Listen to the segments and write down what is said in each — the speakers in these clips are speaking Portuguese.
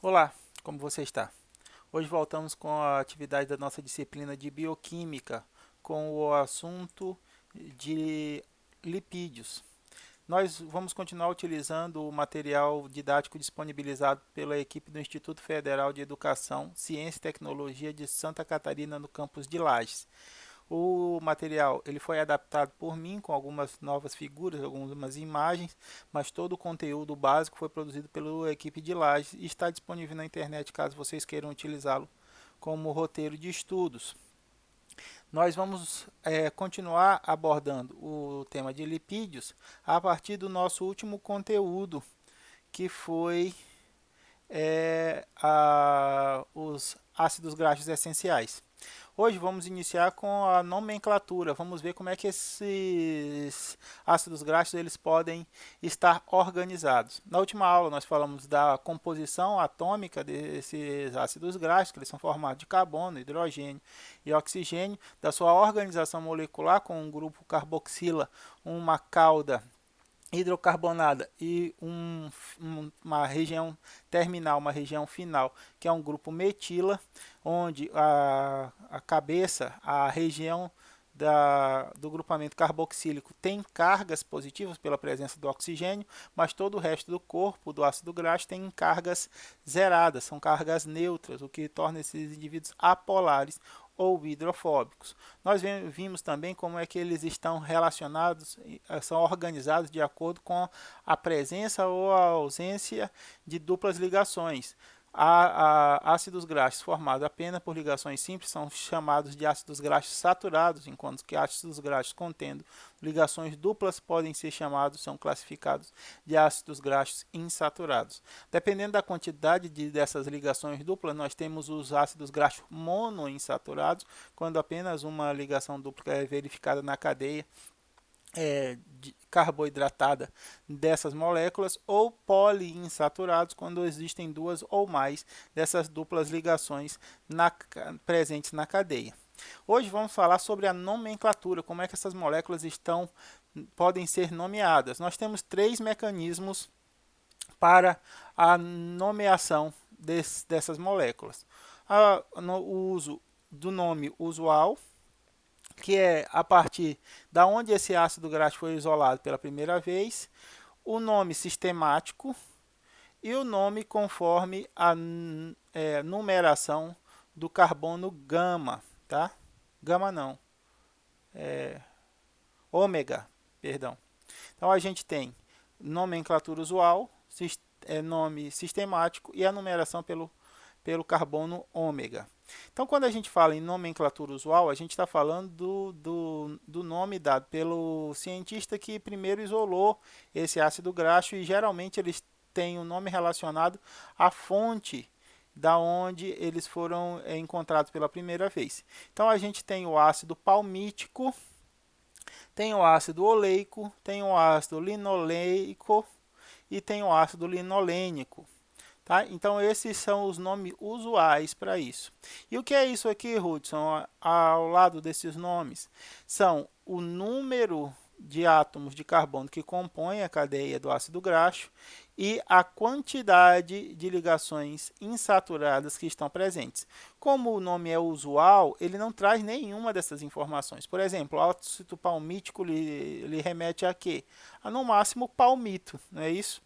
Olá, como você está? Hoje voltamos com a atividade da nossa disciplina de bioquímica com o assunto de lipídios. Nós vamos continuar utilizando o material didático disponibilizado pela equipe do Instituto Federal de Educação, Ciência e Tecnologia de Santa Catarina, no campus de Lages. O material ele foi adaptado por mim com algumas novas figuras, algumas imagens, mas todo o conteúdo básico foi produzido pela equipe de Lages e está disponível na internet caso vocês queiram utilizá-lo como roteiro de estudos. Nós vamos continuar abordando o tema de lipídios a partir do nosso último conteúdo, que foi os ácidos graxos essenciais. Hoje vamos iniciar com a nomenclatura. Vamos ver como é que esses ácidos graxos eles podem estar organizados. Na última aula nós falamos da composição atômica desses ácidos graxos, que eles são formados de carbono, hidrogênio e oxigênio, da sua organização molecular com um grupo carboxila, uma cauda hidrocarbonada e uma região terminal, uma região final, que é um grupo metila, onde a cabeça, a região do grupamento carboxílico tem cargas positivas pela presença do oxigênio, mas todo o resto do corpo do ácido graxo tem cargas zeradas, são cargas neutras, o que torna esses indivíduos apolares ou hidrofóbicos. Nós vimos também como é que eles estão relacionados, são organizados de acordo com a presença ou a ausência de duplas ligações. Ácidos graxos formados apenas por ligações simples são chamados de ácidos graxos saturados, enquanto que ácidos graxos contendo ligações duplas podem ser chamados, são classificados de ácidos graxos insaturados. Dependendo da quantidade dessas ligações duplas, nós temos os ácidos graxos monoinsaturados, quando apenas uma ligação dupla é verificada na cadeia carboidratada dessas moléculas, ou poliinsaturados, quando existem duas ou mais dessas duplas ligações presentes na cadeia. Hoje vamos falar sobre a nomenclatura, como é que essas moléculas podem ser nomeadas. Nós temos três mecanismos para a nomeação dessas moléculas. O uso do nome usual, que é a partir da onde esse ácido graxo foi isolado pela primeira vez, o nome sistemático e o nome conforme a numeração do carbono gama, tá? Gama não, ômega, perdão. Então a gente tem nomenclatura usual, nome sistemático e a numeração pelo carbono ômega. Então, quando a gente fala em nomenclatura usual, a gente está falando do nome dado pelo cientista que primeiro isolou esse ácido graxo, e geralmente eles têm um nome relacionado à fonte da onde eles foram encontrados pela primeira vez. Então, a gente tem o ácido palmítico, tem o ácido oleico, tem o ácido linoleico e tem o ácido linolênico. Tá? Então, esses são os nomes usuais para isso. E o que é isso aqui, Hudson? Ao lado desses nomes, são o número de átomos de carbono que compõem a cadeia do ácido graxo e a quantidade de ligações insaturadas que estão presentes. Como o nome é usual, ele não traz nenhuma dessas informações. Por exemplo, o ácido palmítico lhe remete a quê? A, no máximo, palmito, não é isso?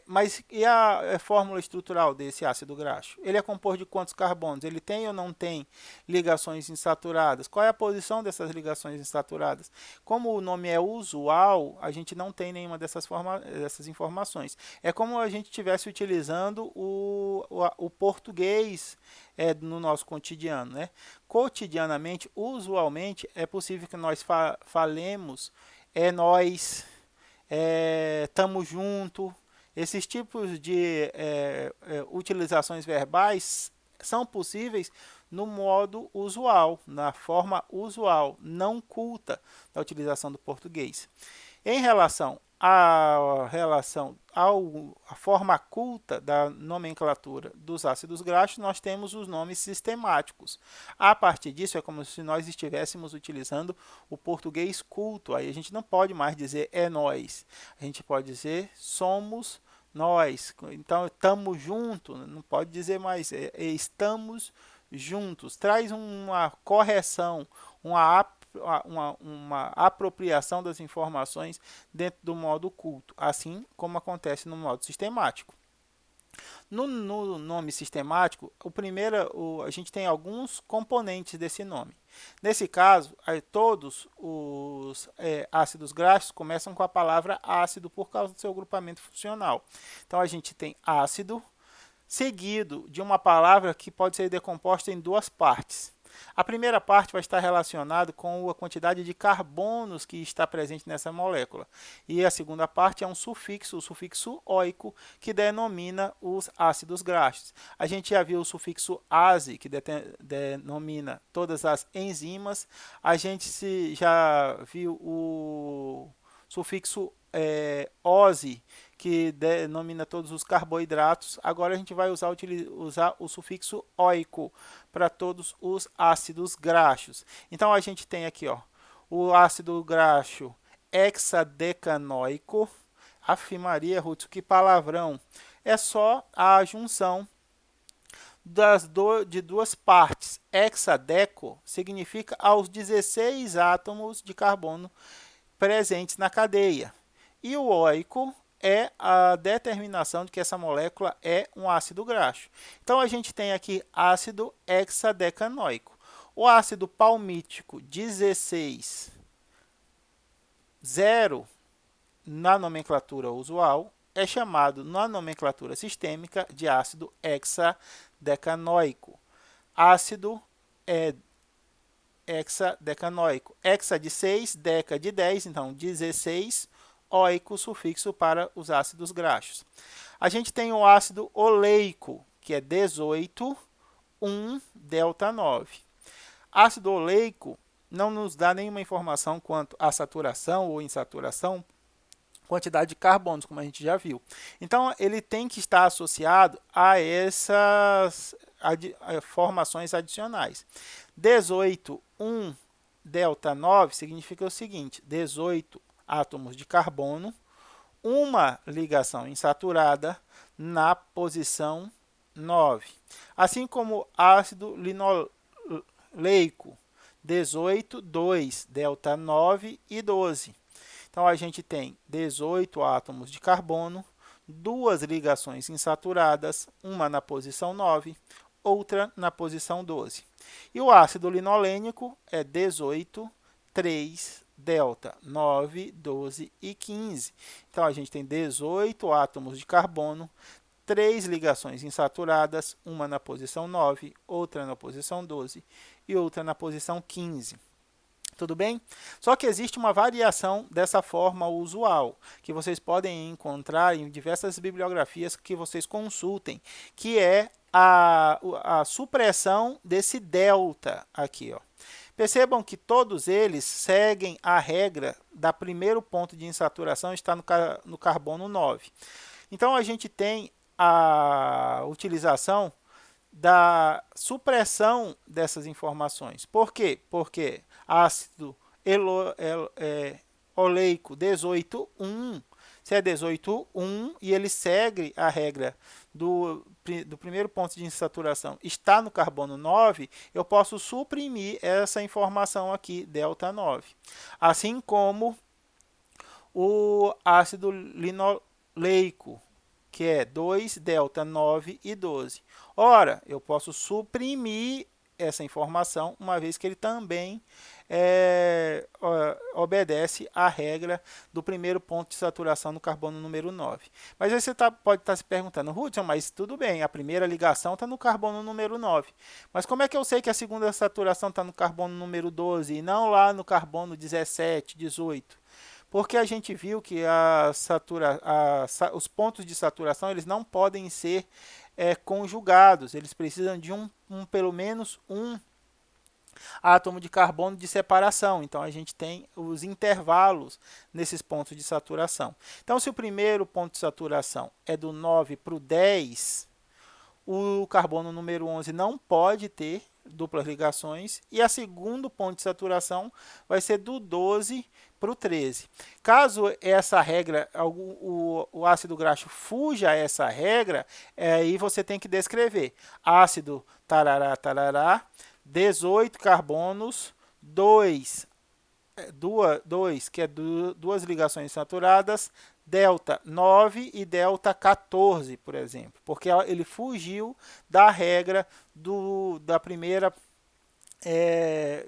Mas e a fórmula estrutural desse ácido graxo? Ele é composto de quantos carbonos? Ele tem ou não tem ligações insaturadas? Qual é a posição dessas ligações insaturadas? Como o nome é usual, a gente não tem nenhuma dessas informações. É como a gente estivesse utilizando o português no nosso cotidiano. Né? Cotidianamente, usualmente, é possível que nós falemos nós, tamo junto. Esses tipos de utilizações verbais são possíveis no modo usual, na forma usual, não culta da utilização do português. Em relação à forma culta da nomenclatura dos ácidos graxos, nós temos os nomes sistemáticos. A partir disso, é como se nós estivéssemos utilizando o português culto. Aí a gente não pode mais dizer é nós. A gente pode dizer somos nós. Então, estamos juntos, não pode dizer mais, estamos juntos. Traz uma correção, uma apropriação das informações dentro do modo culto, assim como acontece no modo sistemático. No nome sistemático, a gente tem alguns componentes desse nome. Nesse caso, todos os ácidos graxos começam com a palavra ácido por causa do seu agrupamento funcional. Então, a gente tem ácido, seguido de uma palavra que pode ser decomposta em duas partes. A primeira parte vai estar relacionada com a quantidade de carbonos que está presente nessa molécula. E a segunda parte é um sufixo, o sufixo óico, que denomina os ácidos graxos. A gente já viu o sufixo ase, que denomina todas as enzimas. A gente já viu o sufixo ose, que denomina todos os carboidratos. Agora a gente vai usar o sufixo óico para todos os ácidos graxos. Então a gente tem aqui o ácido graxo hexadecanoico. Aff Maria, Ruth, que palavrão! É só a junção de duas partes. Hexadeco significa aos 16 átomos de carbono presentes na cadeia. E o óico é a determinação de que essa molécula é um ácido graxo. Então, a gente tem aqui ácido hexadecanoico. O ácido palmítico 16, 0 na nomenclatura usual, é chamado na nomenclatura sistêmica de ácido hexadecanoico. Ácido hexadecanoico. Hexa de 6, deca de 10, então 16, óico, sufixo para os ácidos graxos. A gente tem o ácido oleico, que é 18, 1, delta 9. Ácido oleico não nos dá nenhuma informação quanto à saturação ou insaturação, quantidade de carbonos, como a gente já viu. Então, ele tem que estar associado a essas formações adicionais. 18, 1, delta 9 significa o seguinte: 18 átomos de carbono, uma ligação insaturada na posição 9. Assim como ácido linoleico, 18, 2, delta 9 e 12. Então, a gente tem 18 átomos de carbono, duas ligações insaturadas, uma na posição 9, outra na posição 12. E o ácido linolênico é 18, 3, delta, 9, 12 e 15. Então, a gente tem 18 átomos de carbono, 3 ligações insaturadas, uma na posição 9, outra na posição 12 e outra na posição 15. Tudo bem? Só que existe uma variação dessa forma usual, que vocês podem encontrar em diversas bibliografias que vocês consultem, que é a supressão desse delta aqui. Percebam que todos eles seguem a regra da primeiro ponto de insaturação está no carbono 9. Então, a gente tem a utilização da supressão dessas informações. Por quê? Porque ácido oleico 18, 1, se é 18, 1 e ele segue a regra do primeiro ponto de insaturação está no carbono 9, eu posso suprimir essa informação aqui, delta 9. Assim como o ácido linoleico, que é 2, delta 9 e 12. Ora, eu posso suprimir essa informação, uma vez que ele também obedece à regra do primeiro ponto de saturação no carbono número 9. Mas aí você pode estar se perguntando, Hudson, mas tudo bem, a primeira ligação está no carbono número 9. Mas como é que eu sei que a segunda saturação está no carbono número 12 e não lá no carbono 17, 18? Porque a gente viu que os pontos de saturação eles não podem ser conjugados, eles precisam de pelo menos um átomo de carbono de separação. Então, a gente tem os intervalos nesses pontos de saturação. Então, se o primeiro ponto de saturação é do 9 para o 10, o carbono número 11 não pode ter duplas ligações, e a segundo ponto de saturação vai ser do 12 para o 13. Caso essa regra, o ácido graxo fuja a essa regra, aí você tem que descrever ácido tarará, tarará, 18 carbonos, 2, que é duas ligações saturadas, delta 9 e delta 14, por exemplo, porque ele fugiu da regra da primeira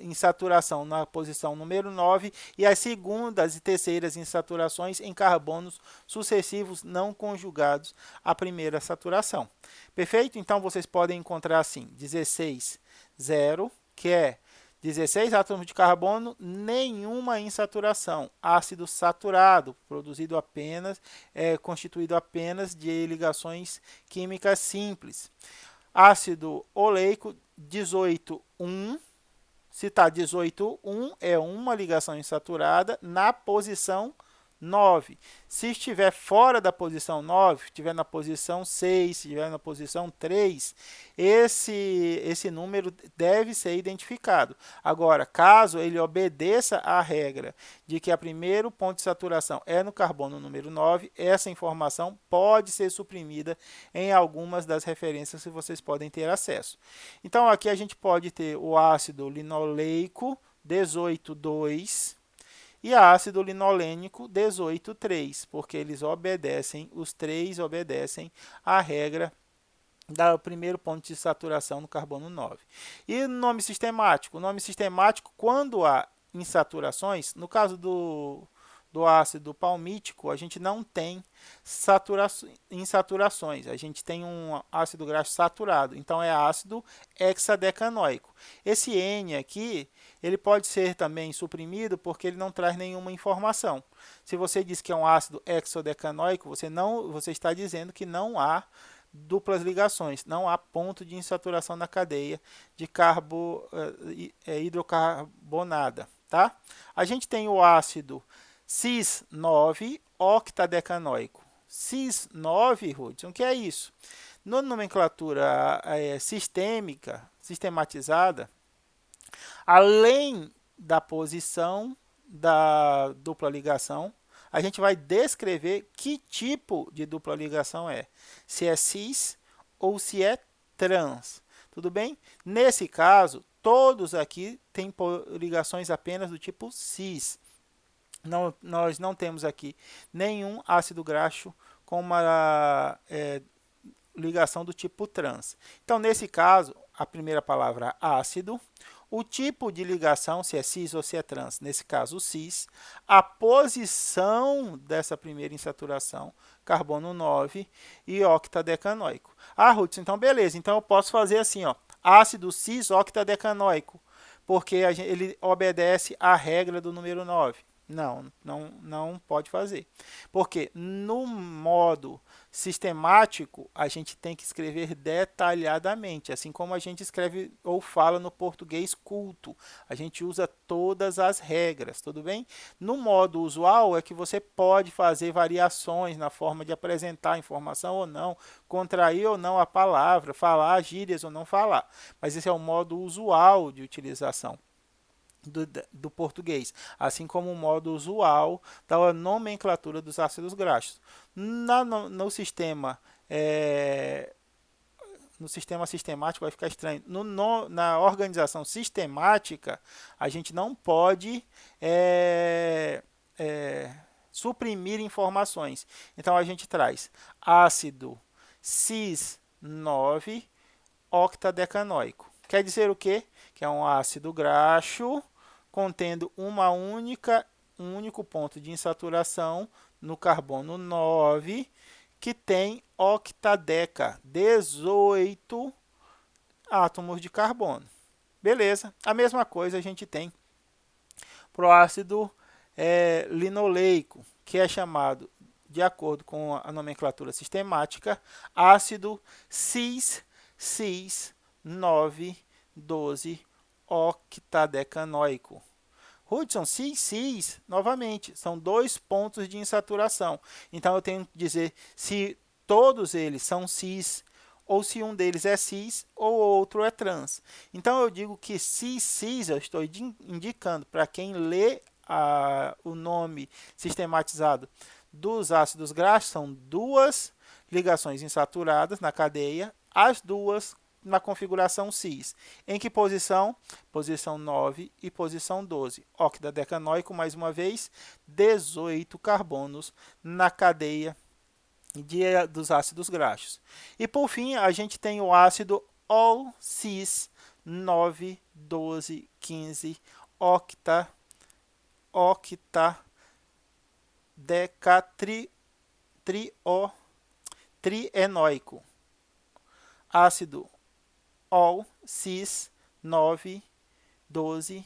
insaturação na posição número 9 e as segundas e terceiras insaturações em carbonos sucessivos não conjugados à primeira saturação. Perfeito? Então vocês podem encontrar assim, 16, 0, que é 16 átomos de carbono, nenhuma insaturação. Ácido saturado, produzido apenas, constituído apenas de ligações químicas simples. Ácido oleico, 18, 1. Se está 18, 1 é uma ligação insaturada na posição 9. Se estiver fora da posição 9, estiver na posição 6, se estiver na posição 3, esse número deve ser identificado. Agora, caso ele obedeça à regra de que o primeiro ponto de saturação é no carbono número 9, essa informação pode ser suprimida em algumas das referências que vocês podem ter acesso. Então, aqui a gente pode ter o ácido linoleico 18,2 e ácido linolênico 18,3, porque os três obedecem à regra do primeiro ponto de saturação no carbono 9. E nome sistemático? O nome sistemático, quando há insaturações, no caso do ácido palmítico, a gente não tem insaturações, a gente tem um ácido graxo saturado, então é ácido hexadecanoico. Esse N aqui, ele pode ser também suprimido porque ele não traz nenhuma informação. Se você diz que é um ácido hexadecanoico, você está dizendo que não há duplas ligações, não há ponto de insaturação na cadeia de hidrocarbonada. Tá? A gente tem o ácido cis-9 octadecanoico. Cis-9, Hudson, o que é isso? Na nomenclatura sistematizada, além da posição da dupla ligação, a gente vai descrever que tipo de dupla ligação é. Se é cis ou se é trans. Tudo bem? Nesse caso, todos aqui têm ligações apenas do tipo cis. Nós não temos aqui nenhum ácido graxo com uma ligação do tipo trans. Então, nesse caso, a primeira palavra ácido, o tipo de ligação, se é cis ou se é trans, nesse caso cis, a posição dessa primeira insaturação, carbono 9 e octadecanoico. Hudson, então beleza, então eu posso fazer assim, ó, ácido cis octadecanoico, porque ele obedece à regra do número 9. Não pode fazer. Porque no modo sistemático, a gente tem que escrever detalhadamente, assim como a gente escreve ou fala no português culto. A gente usa todas as regras, tudo bem? No modo usual é que você pode fazer variações na forma de apresentar a informação ou não, contrair ou não a palavra, falar gírias ou não falar. Mas esse é o modo usual de utilização do português, assim como o modo usual da nomenclatura dos ácidos graxos. No sistema sistemático vai ficar estranho. Na organização sistemática, a gente não pode suprimir informações. Então, a gente traz ácido cis-9 octadecanoico. Quer dizer o quê? Que é um ácido graxo contendo um único ponto de insaturação no carbono 9, que tem octadeca, 18 átomos de carbono. Beleza, a mesma coisa a gente tem para o ácido linoleico, que é chamado, de acordo com a nomenclatura sistemática, ácido cis-9,12 octadecanoico. Hudson, cis, novamente, são dois pontos de insaturação. Então, eu tenho que dizer se todos eles são cis ou se um deles é cis ou outro é trans. Então eu digo que cis, eu estou indicando para quem lê o nome sistematizado dos ácidos graxos, são duas ligações insaturadas na cadeia, as duas na configuração cis. Em que posição? Posição 9 e posição 12. Octadecanoico, mais uma vez, 18 carbonos na cadeia dos ácidos graxos. E por fim, a gente tem o ácido all-cis 9, 12, 15, octadecatrienoico. Ácido all-cis 9, 12,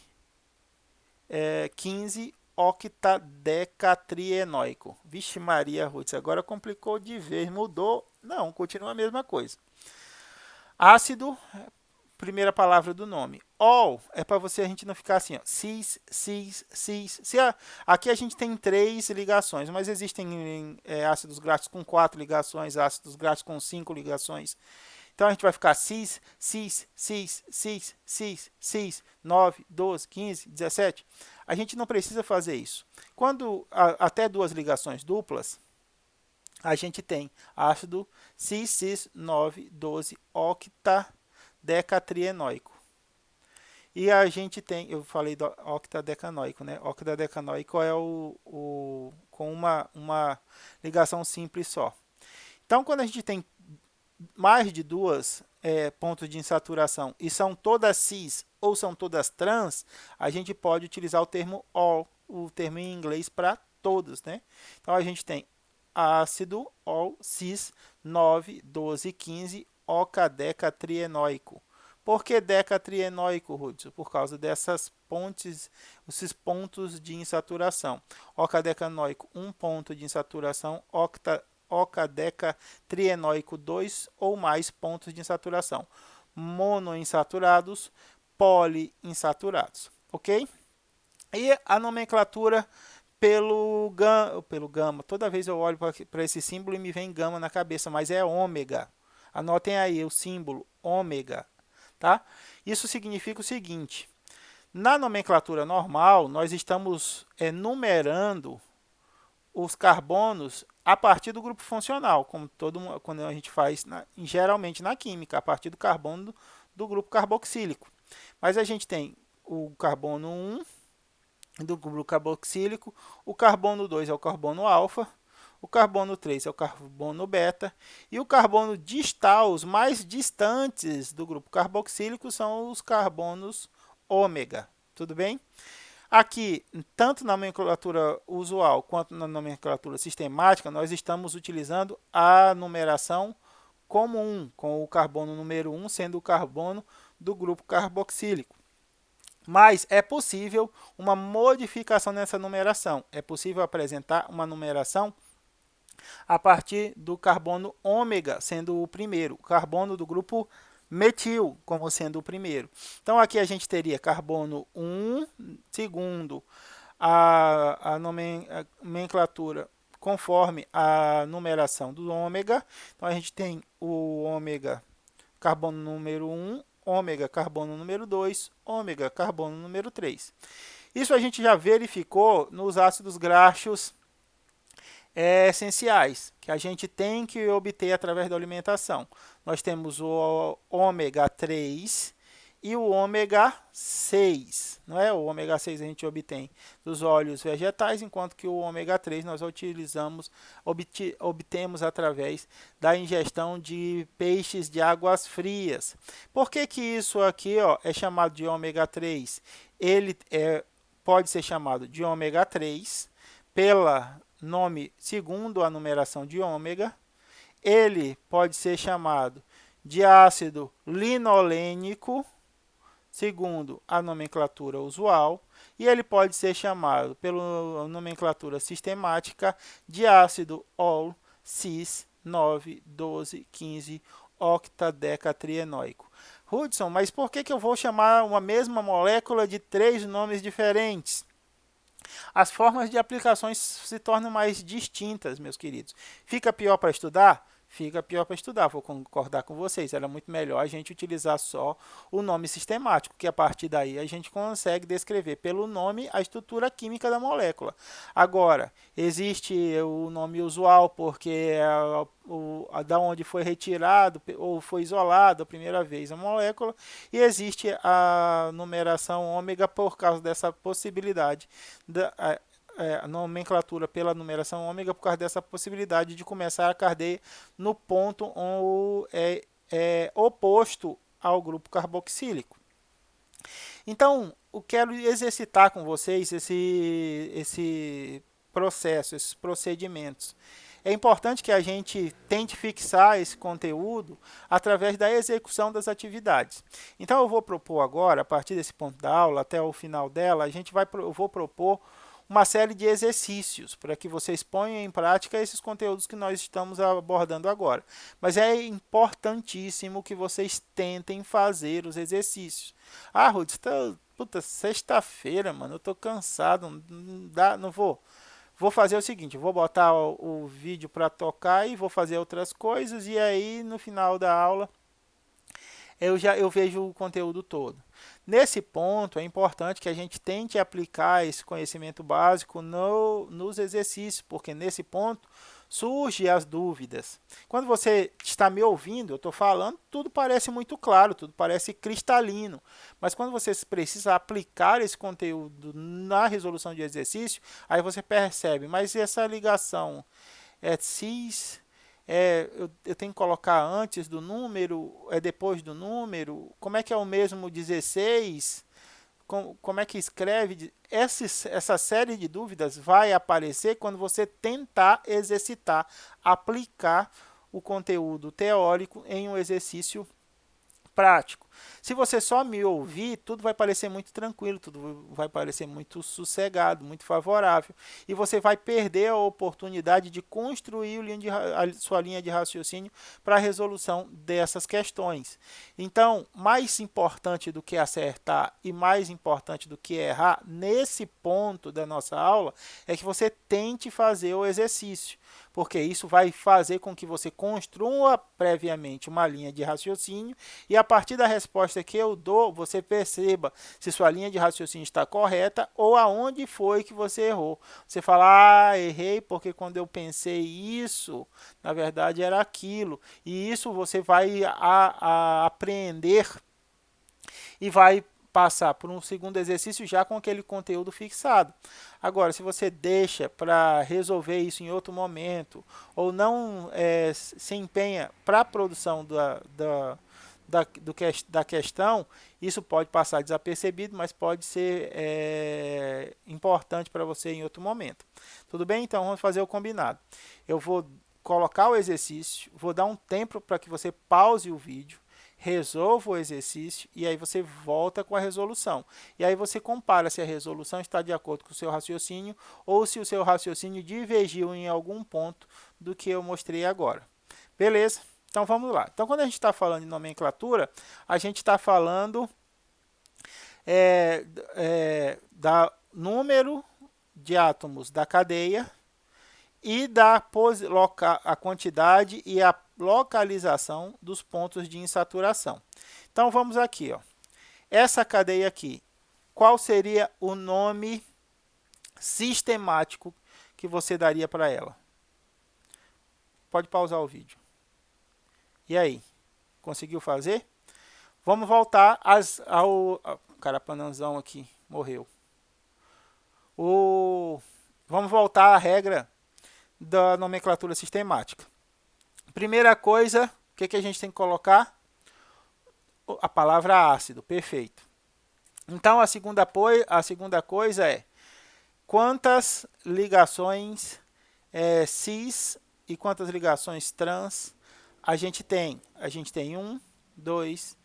15, octadecatrienoico. Vixe Maria, Ruth, agora complicou de vez, mudou. Não, continua a mesma coisa. Ácido, primeira palavra do nome. All é para a gente não ficar assim, ó, cis, cis, cis. Aqui a gente tem 3 ligações, mas existem ácidos graxos com 4 ligações, ácidos graxos com 5 ligações. Então a gente vai ficar cis, cis, cis, cis, cis, cis, 9, 12, 15, 17. A gente não precisa fazer isso. Quando até 2 ligações duplas, a gente tem ácido cis, cis, 9, 12, octadecatrienoico. E a gente tem, eu falei do octadecanoico, né? Octadecanoico é com uma ligação simples só. Então, quando a gente tem mais de 2 pontos de insaturação e são todas cis ou são todas trans, a gente pode utilizar o termo all, o termo em inglês para todos, né? Então a gente tem ácido all cis 9, 12, 15 octadecatrienoico. Por que decatrienoico, Hudson? Por causa dessas pontes, esses pontos de insaturação. Octadecanoico, 1 ponto de insaturação, octadecatrienoico, 2 ou mais pontos de insaturação. Monoinsaturados, poliinsaturados. Ok? E a nomenclatura pelo gama. Toda vez eu olho para esse símbolo e me vem gama na cabeça, mas é ômega. Anotem aí o símbolo ômega. Tá? Isso significa o seguinte: na nomenclatura normal, nós estamos numerando os carbonos a partir do grupo funcional, como quando a gente faz geralmente na química, a partir do carbono do grupo carboxílico. Mas a gente tem o carbono 1 do grupo carboxílico, o carbono 2 é o carbono alfa, o carbono 3 é o carbono beta, e o carbono distal, os mais distantes do grupo carboxílico, são os carbonos ômega. Tudo bem? Aqui, tanto na nomenclatura usual quanto na nomenclatura sistemática, nós estamos utilizando a numeração comum, com o carbono número 1 sendo o carbono do grupo carboxílico. Mas é possível uma modificação nessa numeração. É possível apresentar uma numeração a partir do carbono ômega, sendo o primeiro, o carbono do grupo metil, como sendo o primeiro. Então, aqui a gente teria carbono 1, segundo a nomenclatura conforme a numeração do ômega. Então, a gente tem o ômega, carbono número 1, ômega, carbono número 2, ômega, carbono número 3. Isso a gente já verificou nos ácidos graxos essenciais, que a gente tem que obter através da alimentação. Nós temos o ômega 3 e o ômega 6. Não é? O ômega 6 a gente obtém dos óleos vegetais, enquanto que o ômega 3 nós obtemos através da ingestão de peixes de águas frias. Por que que isso aqui é chamado de ômega 3? Ele pode ser chamado de ômega 3 pela nome segundo a numeração de ômega. Ele pode ser chamado de ácido linolênico, segundo a nomenclatura usual, e ele pode ser chamado, pela nomenclatura sistemática, de ácido all cis 9, 12, 15 octadecatrienoico. Hudson, mas por que eu vou chamar uma mesma molécula de 3 nomes diferentes? As formas de aplicações se tornam mais distintas, meus queridos. Fica pior para estudar? fica pior para estudar, vou concordar com vocês. Era muito melhor a gente utilizar só o nome sistemático, que a partir daí a gente consegue descrever pelo nome a estrutura química da molécula. Agora, existe o nome usual, porque é da onde foi retirado ou foi isolado a primeira vez a molécula, e existe a numeração ômega por causa dessa possibilidade da, a nomenclatura pela numeração ômega por causa dessa possibilidade de começar a cadeia no ponto oposto ao grupo carboxílico. Então, eu quero exercitar com vocês esse processo, esses procedimentos. É importante que a gente tente fixar esse conteúdo através da execução das atividades. Então, eu vou propor agora, a partir desse ponto da aula até o final dela, eu vou propor uma série de exercícios para que vocês ponham em prática esses conteúdos que nós estamos abordando agora. Mas é importantíssimo que vocês tentem fazer os exercícios. Ah, Ruth, puta, sexta-feira, mano, eu tô cansado, não vou. Vou fazer o seguinte, vou botar o vídeo para tocar e vou fazer outras coisas e aí no final da aula eu vejo o conteúdo todo. Nesse ponto, é importante que a gente tente aplicar esse conhecimento básico nos exercícios, porque nesse ponto surgem as dúvidas. Quando você está me ouvindo, eu estou falando, tudo parece muito claro, tudo parece cristalino. Mas quando você precisa aplicar esse conteúdo na resolução de exercício, aí você percebe, mas essa ligação é cis... eu tenho que colocar antes do número, depois do número, como é que é o mesmo 16, como é que escreve, essa série de dúvidas vai aparecer quando você tentar exercitar, aplicar o conteúdo teórico em um exercício prático. Se você só me ouvir, tudo vai parecer muito tranquilo, tudo vai parecer muito sossegado, muito favorável. E você vai perder a oportunidade de construir a sua linha de raciocínio para a resolução dessas questões. Então, mais importante do que acertar e mais importante do que errar, nesse ponto da nossa aula, é que você tente fazer o exercício. Porque isso vai fazer com que você construa previamente uma linha de raciocínio e a partir da resposta que eu dou, você perceba se sua linha de raciocínio está correta ou aonde foi que você errou. Você fala, errei porque quando eu pensei isso, na verdade era aquilo. E isso você vai aprender e vai passar por um segundo exercício já com aquele conteúdo fixado. Agora, se você deixa para resolver isso em outro momento, ou não se empenha para a produção da questão, isso pode passar desapercebido, mas pode ser importante para você em outro momento. Tudo bem? Então, vamos fazer o combinado. Eu vou colocar o exercício, vou dar um tempo para que você pause o vídeo, resolva o exercício e aí você volta com a resolução. E aí você compara se a resolução está de acordo com o seu raciocínio ou se o seu raciocínio divergiu em algum ponto do que eu mostrei agora. Beleza? Então vamos lá. Então quando a gente está falando de nomenclatura, a gente está falando da número de átomos da cadeia e a quantidade e a localização dos pontos de insaturação. Então vamos aqui, ó. Essa cadeia aqui, qual seria o nome sistemático que você daria para ela? Pode pausar o vídeo. E aí, conseguiu fazer? Vamos voltar ao carapanãozão aqui, morreu. Vamos voltar à regra da nomenclatura sistemática. Primeira coisa, o que a gente tem que colocar? A palavra ácido, perfeito. Então, a segunda coisa é quantas ligações cis e quantas ligações trans a gente tem. A gente tem 1, 2,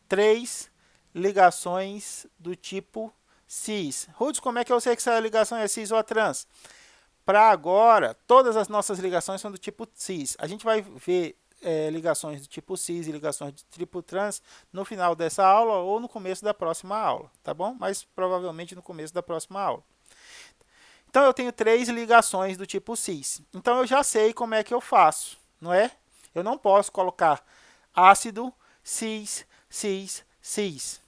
3 ligações do tipo cis. Ruth, como é que eu sei que essa ligação é cis ou trans? Para agora, todas as nossas ligações são do tipo cis. A gente vai ver ligações do tipo cis e ligações do tipo trans no final dessa aula ou no começo da próxima aula, tá bom? Mas provavelmente no começo da próxima aula. Então eu tenho 3 ligações do tipo cis. Então eu já sei como é que eu faço, não é? Eu não posso colocar ácido cis, cis, cis.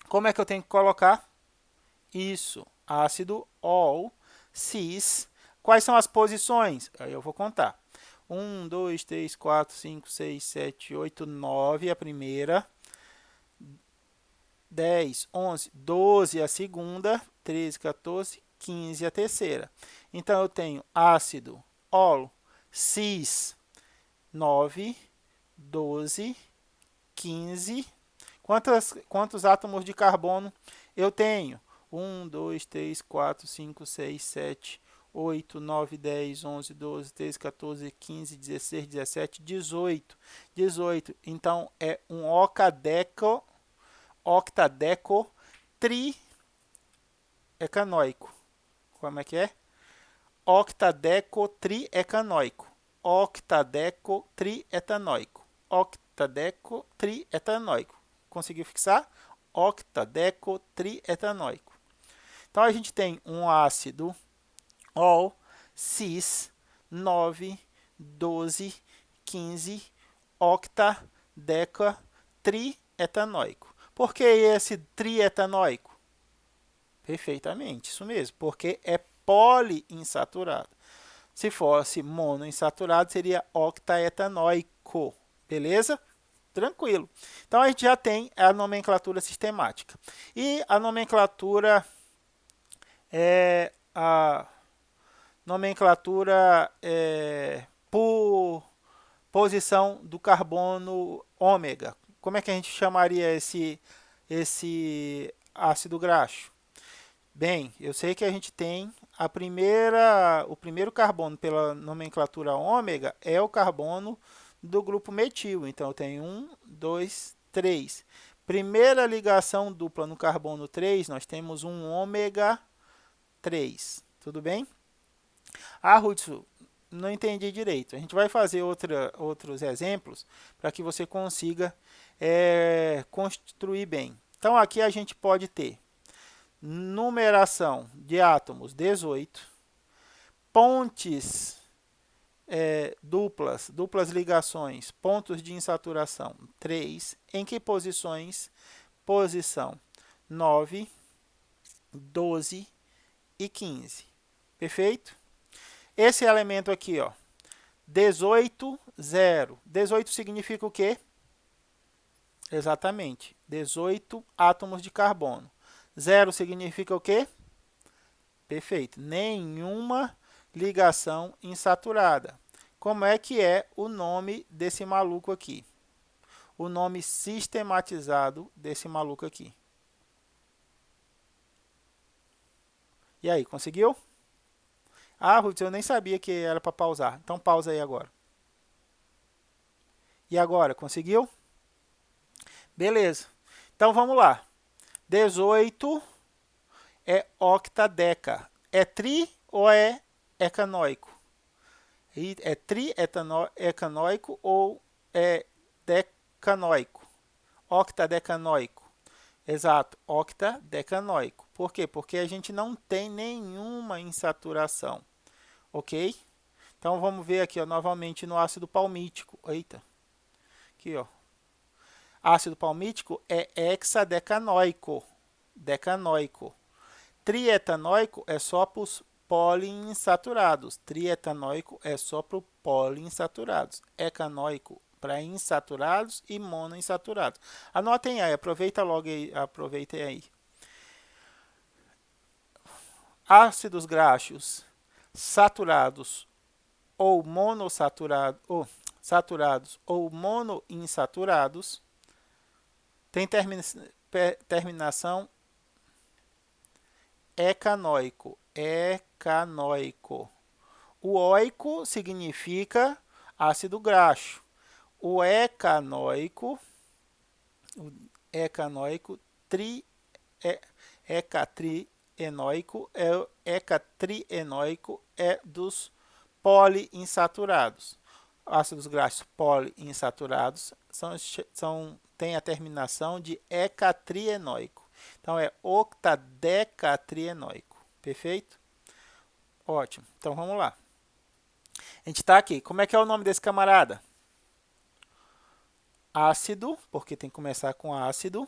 Como é que eu tenho que colocar? Isso, ácido ol, cis. Quais são as posições? Aí eu vou contar. 1, 2, 3, 4, 5, 6, 7, 8, 9 a primeira. 10, 11, 12 a segunda. 13, 14, 15 a terceira. Então, eu tenho ácido ol, cis, 9, 12, 15. Quantos átomos de carbono eu tenho? 1, 2, 3, 4, 5, 6, 7, 8, 9, 10, 11, 12, 13, 14, 15, 16, 17, 18. 18. Então, é um octadeco triecanoico. Como é que é? Octadeco triecanoico. Octadeco trietanoico. Octadeco trietanoico. Conseguiu fixar? Octadeco trietanoico. Então, a gente tem um ácido ol, cis, 9, 12, 15, octadeca trietanoico. Por que esse trietanoico? Perfeitamente, isso mesmo, porque é poliinsaturado. Se fosse monoinsaturado, seria octaetanoico, beleza? Tranquilo. Então, a gente já tem a nomenclatura sistemática. E a nomenclatura é a nomenclatura por posição do carbono ômega. Como é que a gente chamaria esse ácido graxo? Bem, eu sei que a gente tem o primeiro carbono pela nomenclatura ômega é o carbono do grupo metil. Então, eu tenho 1, 2, 3. Primeira ligação dupla no carbono 3, nós temos um ômega 3. Tudo bem? Ah, Hudson, não entendi direito. A gente vai fazer outros exemplos para que você consiga construir bem. Então, aqui a gente pode ter numeração de átomos 18, pontes duplas ligações, pontos de insaturação 3. Em que posições? Posição 9, 12 e 15. Perfeito? Esse elemento aqui, ó, 18, 0. 18 significa o quê? Exatamente, 18 átomos de carbono. 0 significa o quê? Perfeito, nenhuma ligação insaturada. Como é que é o nome desse maluco aqui? O nome sistematizado desse maluco aqui. E aí, conseguiu? Ah, Ruth, eu nem sabia que era para pausar. Então, pausa aí agora. E agora, conseguiu? Beleza. Então, vamos lá. 18 é octadeca. É tri ou é ecanoico? É triecanoico ou é decanoico? Octadecanoico. Exato, octadecanoico. Por quê? Porque a gente não tem nenhuma insaturação. Ok? Então, vamos ver aqui ó, novamente no ácido palmítico. Eita. Aqui, ó. Ácido palmítico é hexadecanoico. Decanoico. Trietanoico é só para os poliinsaturados. Trietanoico é só para os poliinsaturados. Ecanoico para insaturados e monoinsaturados. Anotem aí, aproveita logo aí, aproveitem aí. Ácidos graxos saturados ou monossaturados, ou saturados ou monoinsaturados tem terminação ecanoico. Ecanoico. O oico significa ácido graxo. O ecanoico ecatrienoico é dos poliinsaturados. Ácidos graxos poliinsaturados têm a terminação de ecatrienoico. Então, é octadecatrienoico. Perfeito? Ótimo. Então, vamos lá. A gente está aqui. Como é que é o nome desse camarada? ácido, porque tem que começar com ácido.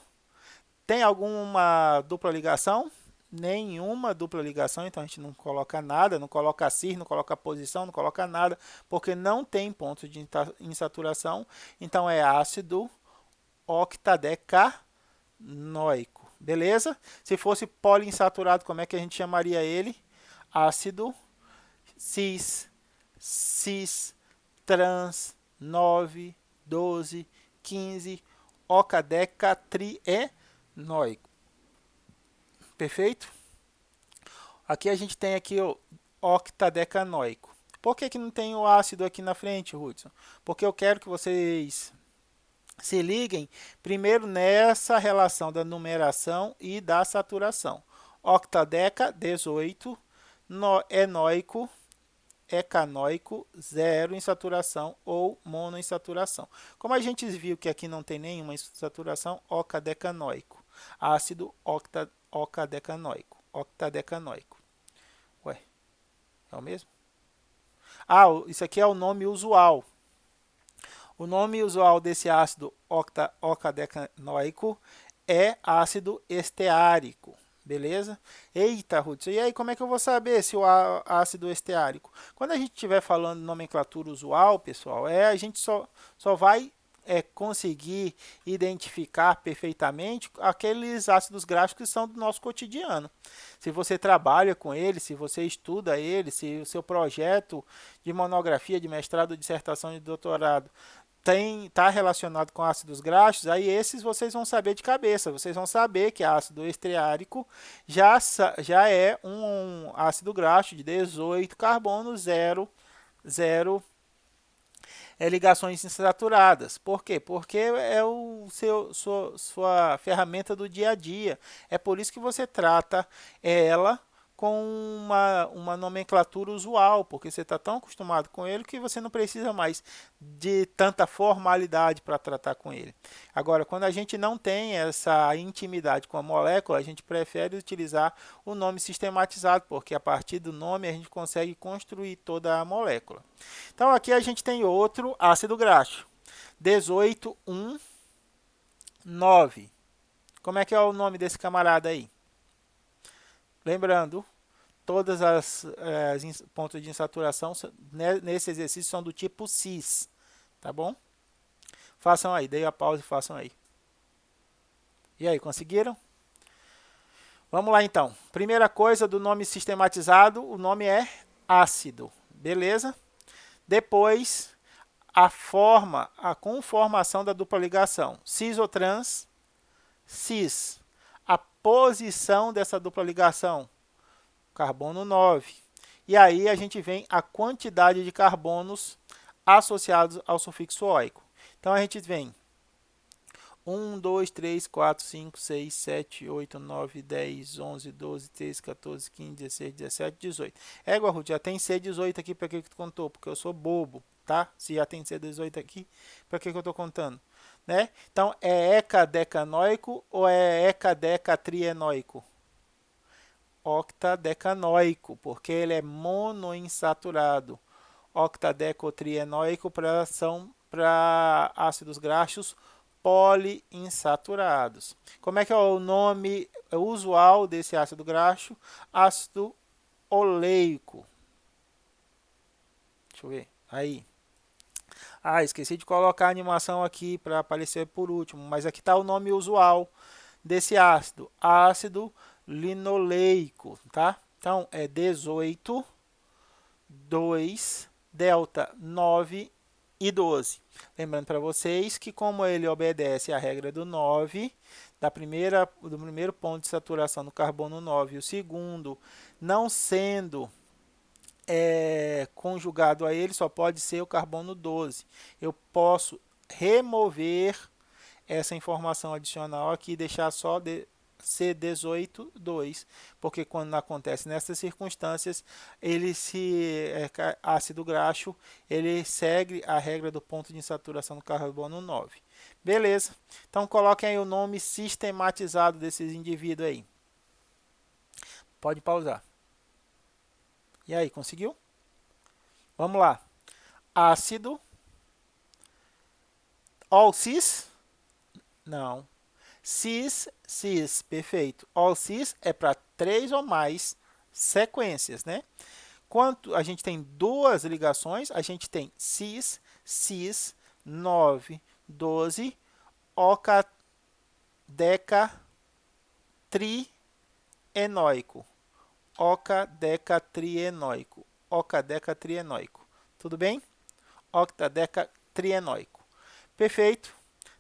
Tem alguma dupla ligação? Nenhuma dupla ligação, então a gente não coloca nada, não coloca cis, não coloca posição, não coloca nada, porque não tem ponto de insaturação, então é ácido octadecanoico, beleza? Se fosse poliinsaturado, como é que a gente chamaria ele? Ácido cis, cis, trans, 9, 12, 15, ocadecatrienóico. Perfeito? Aqui a gente tem aqui o octadecanoico. Por que, que não tem o ácido aqui na frente, Hudson? Porque eu quero que vocês se liguem primeiro nessa relação da numeração e da saturação. Octadeca, 18, enóico, ecanoico, zero em saturação ou monoinsaturação. Como a gente viu que aqui não tem nenhuma insaturação, ocadecanoico. Ácido ocadecanoico. Octadecanoico. Ué, é o mesmo? Ah, isso aqui é o nome usual. O nome usual desse ácido octadecanoico é ácido esteárico. Beleza? Eita, Hudson, e aí como é que eu vou saber se o ácido esteárico? Quando a gente estiver falando de nomenclatura usual, pessoal, a gente só vai conseguir identificar perfeitamente aqueles ácidos graxos que são do nosso cotidiano. Se você trabalha com ele, se você estuda ele, se o seu projeto de monografia, de mestrado, dissertação e doutorado está relacionado com ácidos graxos, aí esses vocês vão saber de cabeça. Vocês vão saber que ácido esteárico já é um ácido graxo de 18 carbono, 0 ligações insaturadas. Por quê? Porque é sua ferramenta do dia a dia. É por isso que você trata ela com uma nomenclatura usual, porque você está tão acostumado com ele que você não precisa mais de tanta formalidade para tratar com ele. Agora, quando a gente não tem essa intimidade com a molécula, a gente prefere utilizar o nome sistematizado, porque a partir do nome a gente consegue construir toda a molécula. Então, aqui a gente tem outro ácido graxo, 18,1,9. Como é que é o nome desse camarada aí? Lembrando, todas as pontos de insaturação nesse exercício são do tipo cis, tá bom? Façam aí, dei a pausa e façam aí. E aí, conseguiram? Vamos lá então. Primeira coisa do nome sistematizado, o nome é ácido, beleza? Depois, a conformação da dupla ligação, cis ou trans, cis. A posição dessa dupla ligação, carbono 9. E aí a gente vem a quantidade de carbonos associados ao sufixo oico. Então a gente vem 1, 2, 3, 4, 5, 6, 7, 8, 9, 10, 11, 12, 13, 14, 15, 16, 17, 18. Égua, Ruth, já tem C18 aqui, para que tu contou? Porque eu sou bobo, tá? Se já tem C18 aqui, para que eu estou contando? Né? Então, é hecadecanoico ou é hecadecatrienóico? Octadecanoico, porque ele é monoinsaturado. Octadecotrienóico para ácidos graxos poliinsaturados. Como é que é o nome usual desse ácido graxo? Ácido oleico. Deixa eu ver. Aí. Ah, esqueci de colocar a animação aqui para aparecer por último, mas aqui está o nome usual desse ácido. Ácido linoleico, tá? Então, é 18, 2, delta 9 e 12. Lembrando para vocês que como ele obedece à regra do 9, do primeiro ponto de saturação no carbono 9 e o segundo não sendo conjugado a ele, só pode ser o carbono 12. Eu posso remover essa informação adicional aqui e deixar só C18,2, porque quando acontece nessas circunstâncias, ácido graxo, ele segue a regra do ponto de insaturação do carbono 9. Beleza? Então coloquem aí o nome sistematizado desses indivíduos aí. Pode pausar. E aí, conseguiu? Vamos lá. Ácido All cis? Não. Cis, cis, perfeito. All cis é para 3 ou mais sequências, né? Quanto a gente tem duas ligações, a gente tem cis, cis, 9, 12, oca, deca, trienóico. Ocadecatrienóico. Ocadecatrienóico. Tudo bem? Octadecatrienóico. Perfeito.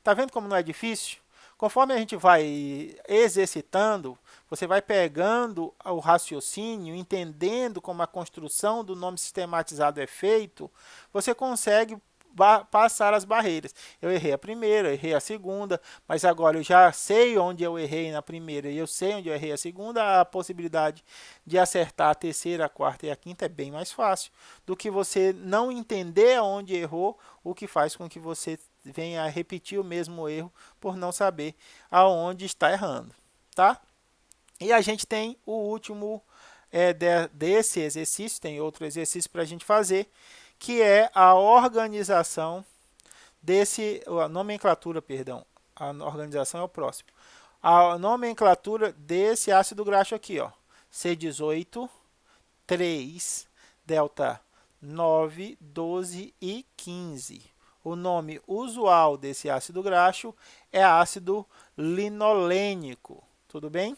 Tá vendo como não é difícil? Conforme a gente vai exercitando, você vai pegando o raciocínio, entendendo como a construção do nome sistematizado é feito, você consegue passar as barreiras. Eu errei a primeira, eu errei a segunda, mas agora eu já sei onde eu errei na primeira e eu sei onde eu errei a segunda, a possibilidade de acertar a terceira, a quarta e a quinta é bem mais fácil do que você não entender onde errou, o que faz com que você venha a repetir o mesmo erro por não saber aonde está errando, tá? E a gente tem o último desse exercício, tem outro exercício para a gente fazer, que é a organização a nomenclatura, perdão, a organização é o próximo. A nomenclatura desse ácido graxo aqui, ó, C18, 3, delta 9, 12 e 15. O nome usual desse ácido graxo é ácido linolênico. Tudo bem?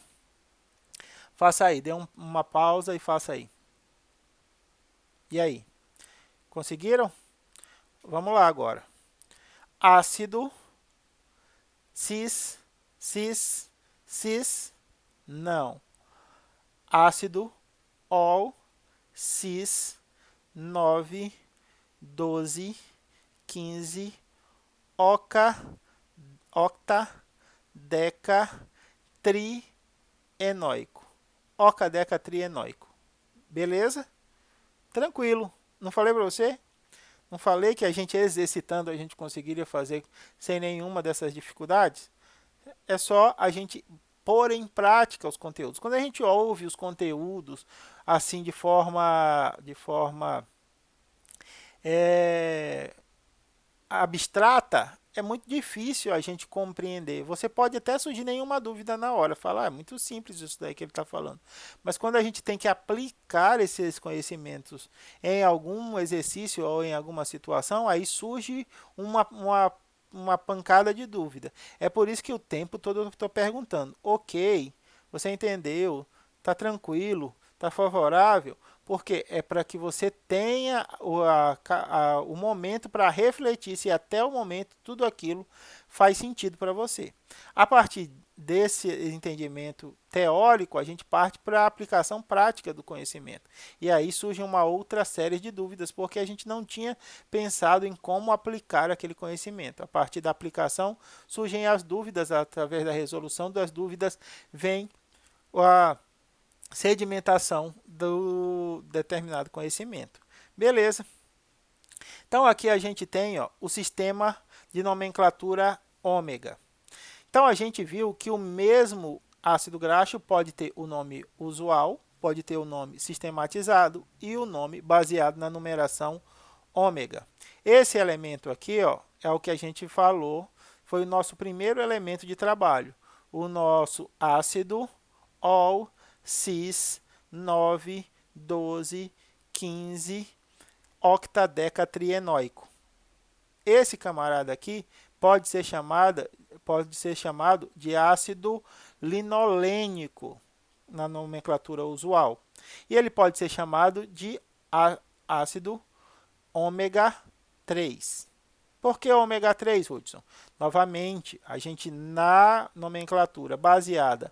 Faça aí, dê uma pausa e faça aí. E aí? Conseguiram? Vamos lá agora. Ácido, cis, cis, cis, não. Ácido, ol, cis, 9, 12, 15, oca, octa, deca, trienóico. Oca-deca trienóico. Beleza? Tranquilo. Não falei para você? Não falei que a gente exercitando a gente conseguiria fazer sem nenhuma dessas dificuldades? É só a gente pôr em prática os conteúdos. Quando a gente ouve os conteúdos assim de forma é, abstrata, é muito difícil a gente compreender. Você pode até surgir nenhuma dúvida na hora, falar, é muito simples isso daí que ele está falando. Mas quando a gente tem que aplicar esses conhecimentos em algum exercício ou em alguma situação, aí surge uma pancada de dúvida. É por isso que o tempo todo eu estou perguntando, ok, você entendeu, está tranquilo, está favorável, porque é para que você tenha o momento para refletir se até o momento tudo aquilo faz sentido para você. A partir desse entendimento teórico, a gente parte para a aplicação prática do conhecimento. E aí surge uma outra série de dúvidas, porque a gente não tinha pensado em como aplicar aquele conhecimento. A partir da aplicação surgem as dúvidas, através da resolução das dúvidas vem a sedimentação do determinado conhecimento. Beleza. Então aqui a gente tem ó, o sistema de nomenclatura ômega. Então a gente viu que o mesmo ácido graxo pode ter o nome usual, pode ter o nome sistematizado e o nome baseado na numeração ômega. Esse elemento aqui ó, é o que a gente falou, foi o nosso primeiro elemento de trabalho, o nosso ácido ol, cis, 9, 12, 15, octadecatrienóico. Esse camarada aqui pode ser chamado de ácido linolênico na nomenclatura usual. E ele pode ser chamado de ácido ômega 3. Por que ômega 3, Hudson? Novamente, a gente na nomenclatura baseada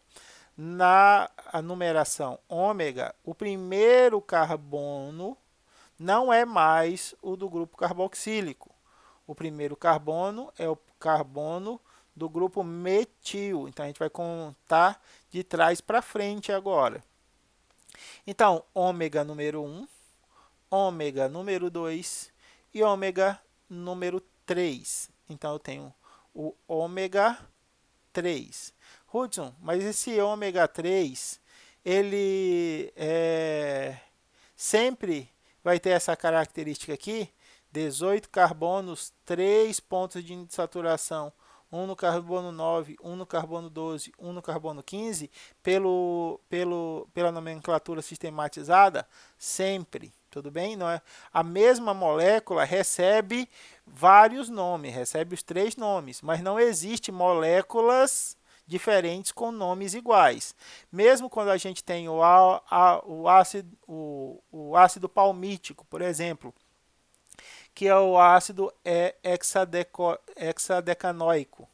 na numeração ômega, o primeiro carbono não é mais o do grupo carboxílico. O primeiro carbono é o carbono do grupo metil. Então, a gente vai contar de trás para frente agora. Então, ômega número 1, ômega número 2 e ômega número 3. Então, eu tenho o ômega 3. Hudson, mas esse ômega 3, ele sempre vai ter essa característica aqui 18 carbonos, 3 pontos de insaturação, um no carbono 9, um no carbono 12, um no carbono 15, pela nomenclatura sistematizada, sempre, tudo bem? Não é? A mesma molécula recebe vários nomes, recebe os 3 nomes, mas não existe moléculas diferentes com nomes iguais. Mesmo quando a gente tem o ácido palmítico, por exemplo, que é o ácido hexadecanoico.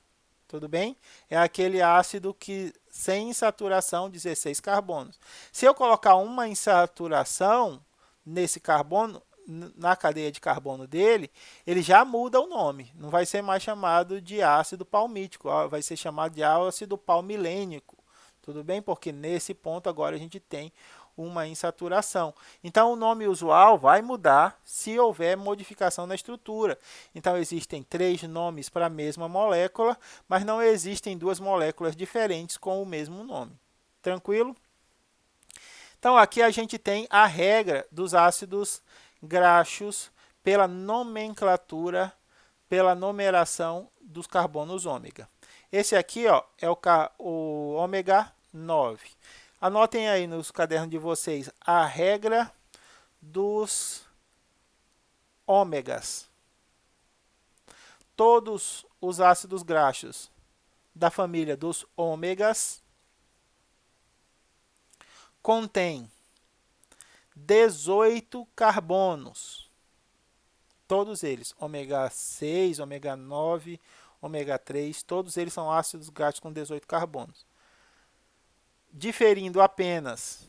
Tudo bem? É aquele ácido que sem insaturação, 16 carbonos. Se eu colocar uma insaturação nesse carbono, na cadeia de carbono dele, ele já muda o nome. Não vai ser mais chamado de ácido palmítico, vai ser chamado de ácido palmilênico. Tudo bem? Porque nesse ponto agora a gente tem uma insaturação. Então, o nome usual vai mudar se houver modificação na estrutura. Então, existem 3 nomes para a mesma molécula, mas não existem 2 moléculas diferentes com o mesmo nome. Tranquilo? Então, aqui a gente tem a regra dos ácidos graxos pela nomenclatura, pela numeração dos carbonos ômega. Esse aqui ó, é o ômega 9. Anotem aí nos cadernos de vocês a regra dos ômegas. Todos os ácidos graxos da família dos ômegas contêm 18 carbonos. Todos eles, ômega 6, ômega 9, ômega 3, todos eles são ácidos graxos com 18 carbonos. Diferindo apenas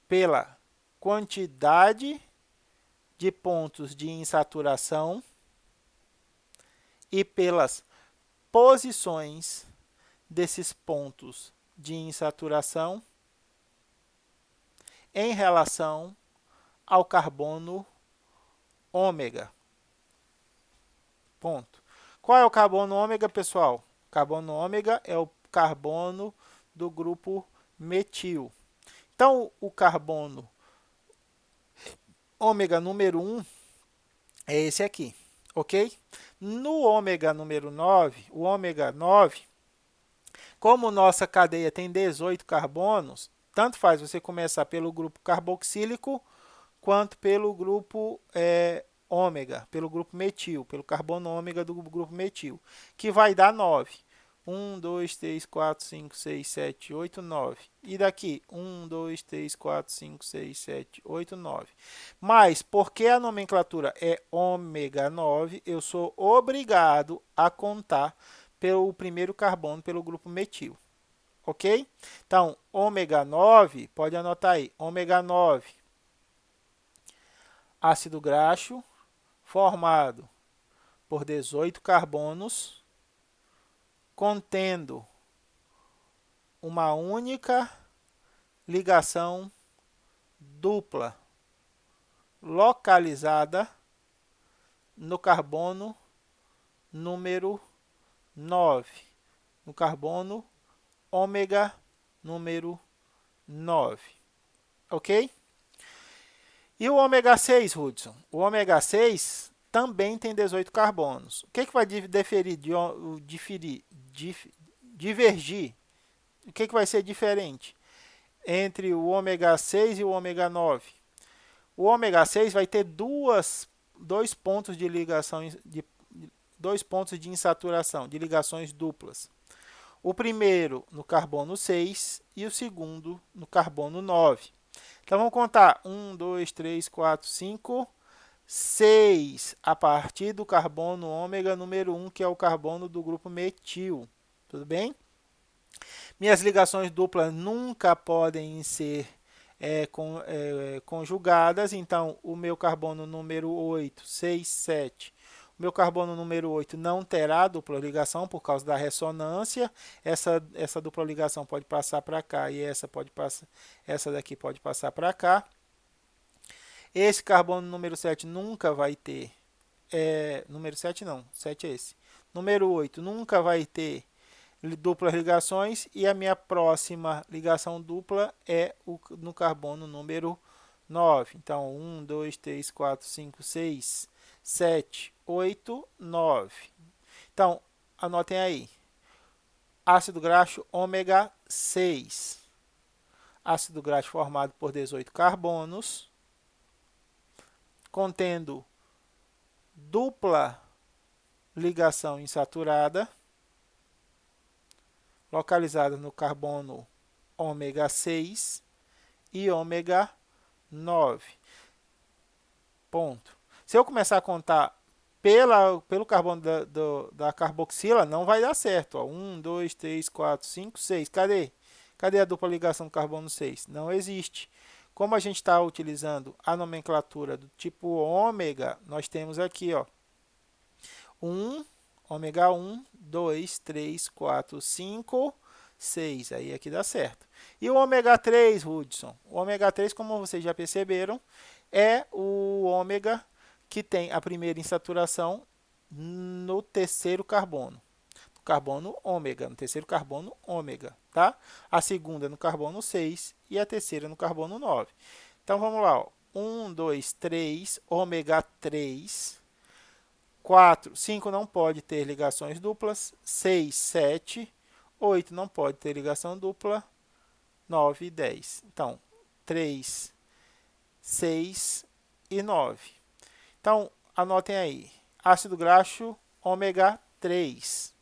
pela quantidade de pontos de insaturação e pelas posições desses pontos de insaturação em relação ao carbono ômega. Ponto. Qual é o carbono ômega, pessoal? O carbono ômega é o carbono do grupo metil. Então, o carbono ômega número 1 é esse aqui, ok? No ômega número 9, o ômega 9, como nossa cadeia tem 18 carbonos, tanto faz você começar pelo grupo carboxílico, quanto pelo grupo ômega, pelo grupo metil, pelo carbono ômega do grupo metil, que vai dar 9. 1, 2, 3, 4, 5, 6, 7, 8, 9. E daqui, 1, 2, 3, 4, 5, 6, 7, 8, 9. Mas, porque a nomenclatura é ômega 9, eu sou obrigado a contar pelo primeiro carbono pelo grupo metil. Ok? Então, ômega 9, pode anotar aí, ômega 9, ácido graxo, formado por 18 carbonos, contendo uma única ligação dupla localizada no carbono número 9, no carbono ômega número 9. Ok? E o ômega 6, Hudson? O ômega 6 também tem 18 carbonos. O que vai divergir? O que vai ser diferente entre o ômega 6 e o ômega 9? O ômega 6 vai ter dois pontos de ligação, dois pontos de insaturação, de ligações duplas. O primeiro no carbono 6 e o segundo no carbono 9. Então, vamos contar 1, 2, 3, 4, 5, 6 a partir do carbono ômega número 1, que é o carbono do grupo metil. Tudo bem? Minhas ligações duplas nunca podem ser conjugadas, então o meu carbono número 8, 6, 7, o meu carbono número 8 não terá dupla ligação por causa da ressonância. Essa dupla ligação pode passar para cá e essa daqui pode passar para cá. Esse carbono número 7 nunca vai ter, número 7 não, 7 é esse. Número 8 nunca vai ter duplas ligações e a minha próxima ligação dupla é no carbono número 9. Então, 1, 2, 3, 4, 5, 6, 7, 8, 9. Então, anotem aí. Ácido graxo ômega 6. Ácido graxo formado por 18 carbonos, contendo dupla ligação insaturada, localizada no carbono ômega 6 e ômega 9. Ponto. Se eu começar a contar pelo carbono da carboxila, não vai dar certo. 1, 2, 3, 4, 5, 6. Cadê? Cadê a dupla ligação do carbono 6? Não existe. Como a gente está utilizando a nomenclatura do tipo ômega, nós temos aqui, ó, 1, ômega 1, 2, 3, 4, 5, 6. Aí aqui dá certo. E o ômega 3, Hudson? O ômega 3, como vocês já perceberam, é o ômega que tem a primeira insaturação no terceiro carbono. No carbono ômega, no terceiro carbono ômega, tá? A segunda no carbono 6 e a terceira no carbono 9. Então vamos lá, ó. 1, 2, 3, ômega 3. 4, 5 não pode ter ligações duplas. 6, 7, 8 não pode ter ligação dupla. 9 e 10. Então, 3, 6 e 9. Então, anotem aí. Ácido graxo ômega 3.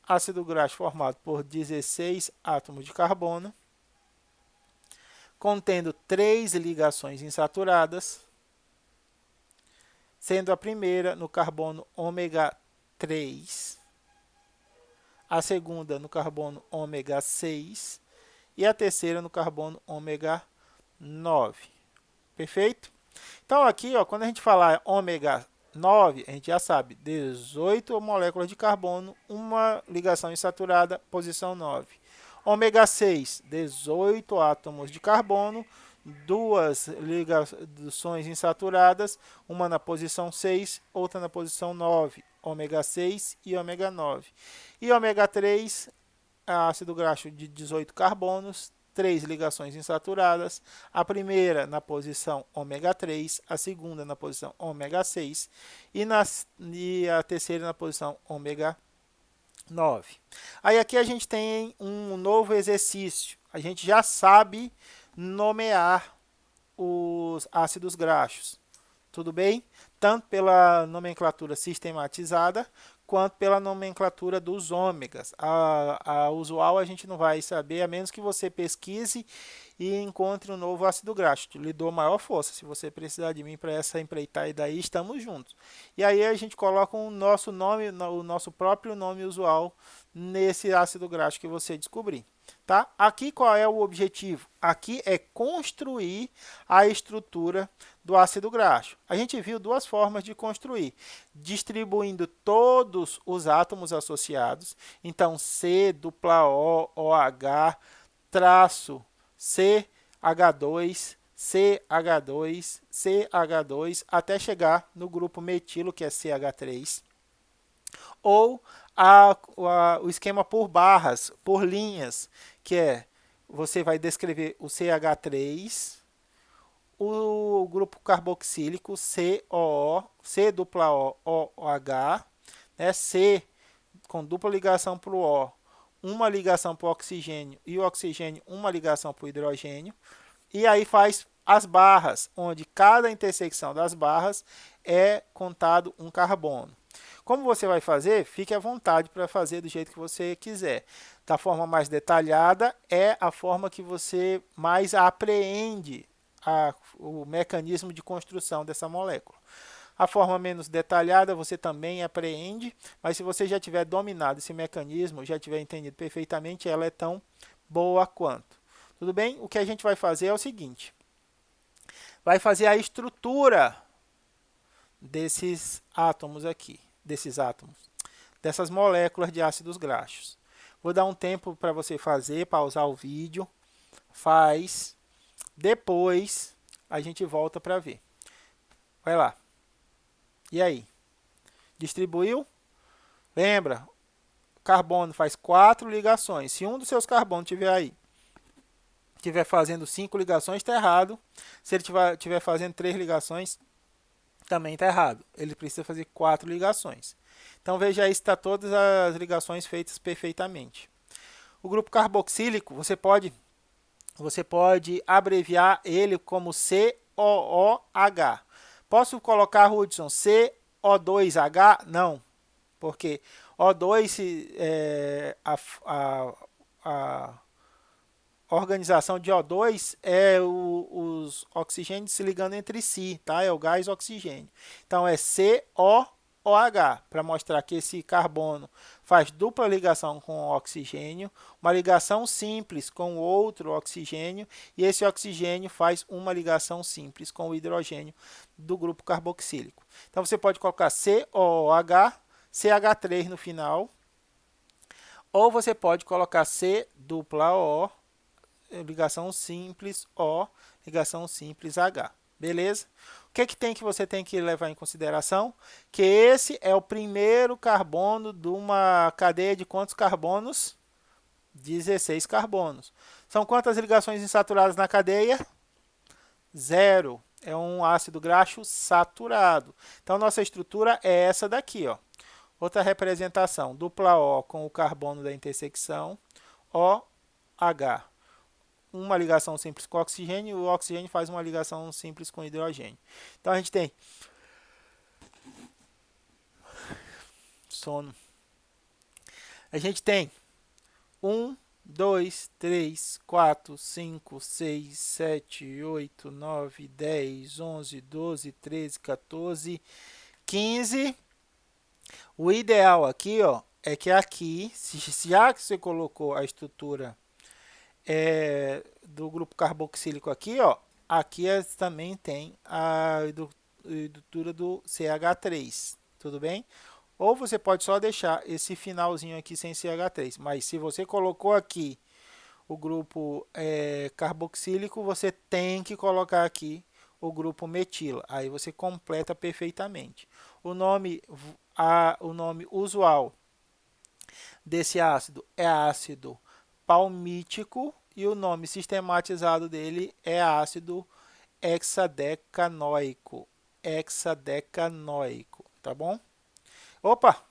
Ácido graxo formado por 16 átomos de carbono, contendo 3 ligações insaturadas, sendo a primeira no carbono ômega 3, a segunda no carbono ômega 6 e a terceira no carbono ômega 9. Perfeito? Então, aqui, ó, quando a gente falar ômega 9, a gente já sabe, 18 moléculas de carbono, uma ligação insaturada, posição 9. Ômega 6, 18 átomos de carbono, duas ligações insaturadas, uma na posição 6, outra na posição 9, ômega 6 e ômega 9. E ômega 3, ácido graxo de 18 carbonos, 3 ligações insaturadas, a primeira na posição ômega 3, a segunda na posição ômega 6 e a terceira na posição ômega 9. Aí aqui a gente tem um novo exercício. A gente já sabe nomear os ácidos graxos. Tudo bem? Tanto pela nomenclatura sistematizada, quanto pela nomenclatura dos ômegas. A usual a gente não vai saber, a menos que você pesquise e encontre um novo ácido graxo. Lhe dou maior força. Se você precisar de mim para essa empreitada aí, estamos juntos. E aí a gente coloca o nosso nome, o nosso próprio nome usual nesse ácido graxo que você descobrir. Tá? Aqui qual é o objetivo? Aqui é construir a estrutura do ácido graxo. A gente viu duas formas de construir, distribuindo todos os átomos associados, então C, dupla O, OH, traço CH2, CH2, CH2, até chegar no grupo metilo, que é CH3, ou o esquema por barras, por linhas, que é, você vai descrever o CH3, o grupo carboxílico COO, C dupla O, OH, né, C com dupla ligação para o O, uma ligação para o oxigênio e o oxigênio uma ligação para o hidrogênio, e aí faz as barras, onde cada intersecção das barras é contado um carbono. Como você vai fazer? Fique à vontade para fazer do jeito que você quiser. Da forma mais detalhada é a forma que você mais apreende o mecanismo de construção dessa molécula. A forma menos detalhada você também apreende, mas se você já tiver dominado esse mecanismo, já tiver entendido perfeitamente, ela é tão boa quanto. Tudo bem? O que a gente vai fazer é o seguinte. Vai fazer a estrutura desses átomos aqui, dessas moléculas de ácidos graxos. Vou dar um tempo para você fazer, pausar o vídeo, faz, depois a gente volta para ver. Vai lá. E aí? Distribuiu? Lembra? Carbono faz 4 ligações. Se um dos seus carbonos tiver aí estiver fazendo 5 ligações, está errado. Se ele estiver fazendo 3 ligações, também está errado. Ele precisa fazer 4 ligações. Então veja aí se está todas as ligações feitas perfeitamente. O grupo carboxílico, você pode abreviar ele como COOH. Posso colocar, Hudson, CO2H? Não, porque O2, a organização de O2 é os oxigênios se ligando entre si, tá? É o gás oxigênio. Então é COOH, para mostrar que esse carbono faz dupla ligação com o oxigênio, uma ligação simples com outro oxigênio, e esse oxigênio faz uma ligação simples com o hidrogênio do grupo carboxílico. Então você pode colocar COOH, CH3 no final, ou você pode colocar C dupla O, ligação simples O, ligação simples H. Beleza? O que você tem que levar em consideração? Que esse é o primeiro carbono de uma cadeia de quantos carbonos? 16 carbonos. São quantas ligações insaturadas na cadeia? Zero. É um ácido graxo saturado. Então, nossa estrutura é essa daqui, ó. Outra representação, dupla O com o carbono da intersecção, OH. Uma ligação simples com oxigênio, o oxigênio faz uma ligação simples com hidrogênio. Então a gente tem sono. A gente tem 1, 2, 3, 4, 5, 6, 7, 8, 9, 10, 11, 12, 13, 14, 15. O ideal aqui, ó, é que aqui, já que você colocou a estrutura do grupo carboxílico aqui, ó, aqui também tem a estrutura do CH3, tudo bem? Ou você pode só deixar esse finalzinho aqui sem CH3, mas se você colocou aqui o grupo carboxílico, você tem que colocar aqui o grupo metila, aí você completa perfeitamente. O nome usual desse ácido é ácido palmítico e o nome sistematizado dele é ácido hexadecanoico. Hexadecanoico, tá bom? Opa,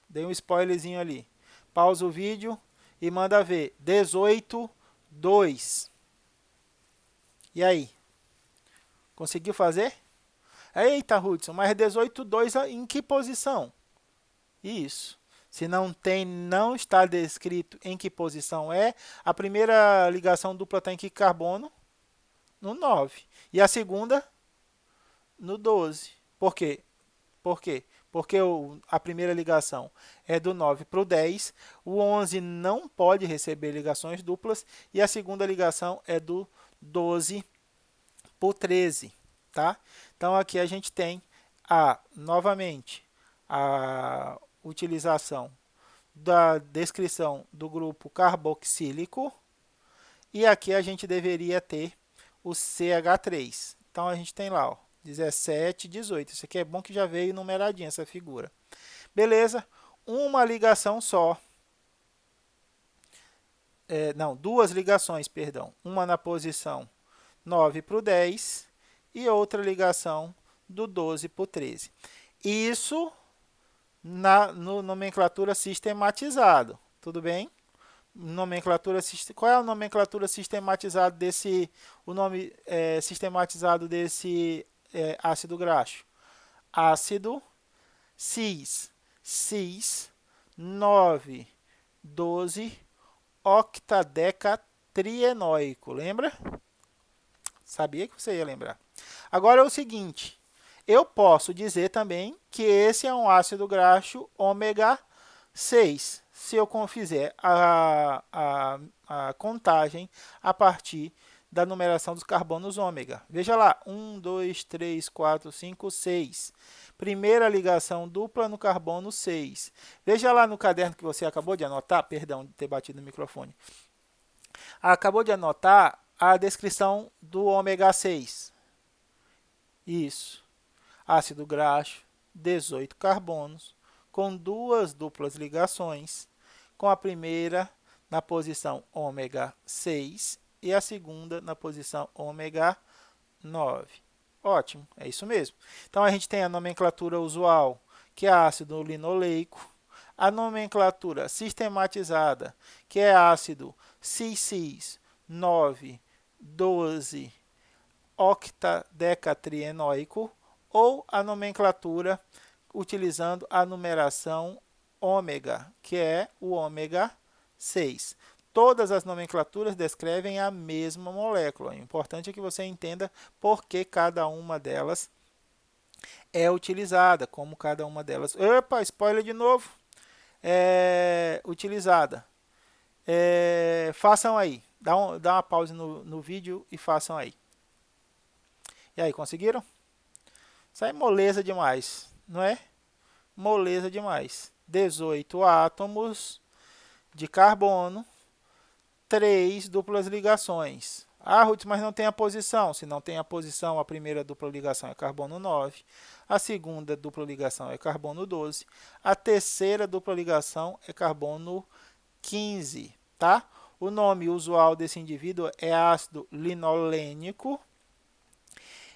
dei um spoilerzinho ali. Pausa o vídeo e manda ver. 18, 2. E aí? Conseguiu fazer? Eita, Hudson, mas 18, 2 em que posição? Isso. Se não tem, não está descrito em que posição é. A primeira ligação dupla está em que carbono? No 9. E a segunda? No 12. Por quê? Por quê? Porque a primeira ligação é do 9 para o 10. O 11 não pode receber ligações duplas. E a segunda ligação é do 12 para o 13. Tá? Então aqui a gente tem, novamente, a utilização da descrição do grupo carboxílico e aqui a gente deveria ter o CH3. Então a gente tem lá, ó, 17, 18. Isso aqui é bom que já veio numeradinha essa figura. Beleza? Uma ligação só. Não, duas ligações, perdão. Uma na posição 9 para o 10 e outra ligação do 12 para o 13. Isso no nomenclatura sistematizado, tudo bem? Qual é a nomenclatura sistematizada desse, o nome sistematizado desse ácido graxo? Ácido cis, cis 9, 12 octadecatrienóico, lembra? Sabia que você ia lembrar. Agora é o seguinte, eu posso dizer também que esse é um ácido graxo ômega 6, se eu fizer a contagem a partir da numeração dos carbonos ômega. Veja lá, 1, 2, 3, 4, 5, 6. Primeira ligação dupla no carbono 6. Veja lá no caderno que você acabou de anotar, perdão de ter batido no microfone. Acabou de anotar a descrição do ômega 6. Isso. Ácido graxo, 18 carbonos, com duas duplas ligações, com a primeira na posição ômega 6 e a segunda na posição ômega 9. Ótimo, é isso mesmo. Então a gente tem a nomenclatura usual, que é ácido linoleico, a nomenclatura sistematizada, que é ácido cis 9, 12 octadecatrienoico, ou a nomenclatura utilizando a numeração ômega, que é o ômega 6. Todas as nomenclaturas descrevem a mesma molécula. O importante é que você entenda por que cada uma delas é utilizada, como cada uma delas... Opa, spoiler de novo! É utilizada. Façam aí. Dá uma pausa no vídeo e façam aí. E aí, conseguiram? Isso aí é moleza demais, não é? Moleza demais. 18 átomos de carbono, 3 duplas ligações. Ah, Ruth, mas não tem a posição. Se não tem a posição, a primeira dupla ligação é carbono 9, a segunda dupla ligação é carbono 12, a terceira dupla ligação é carbono 15, tá? O nome usual desse indivíduo é ácido linolênico.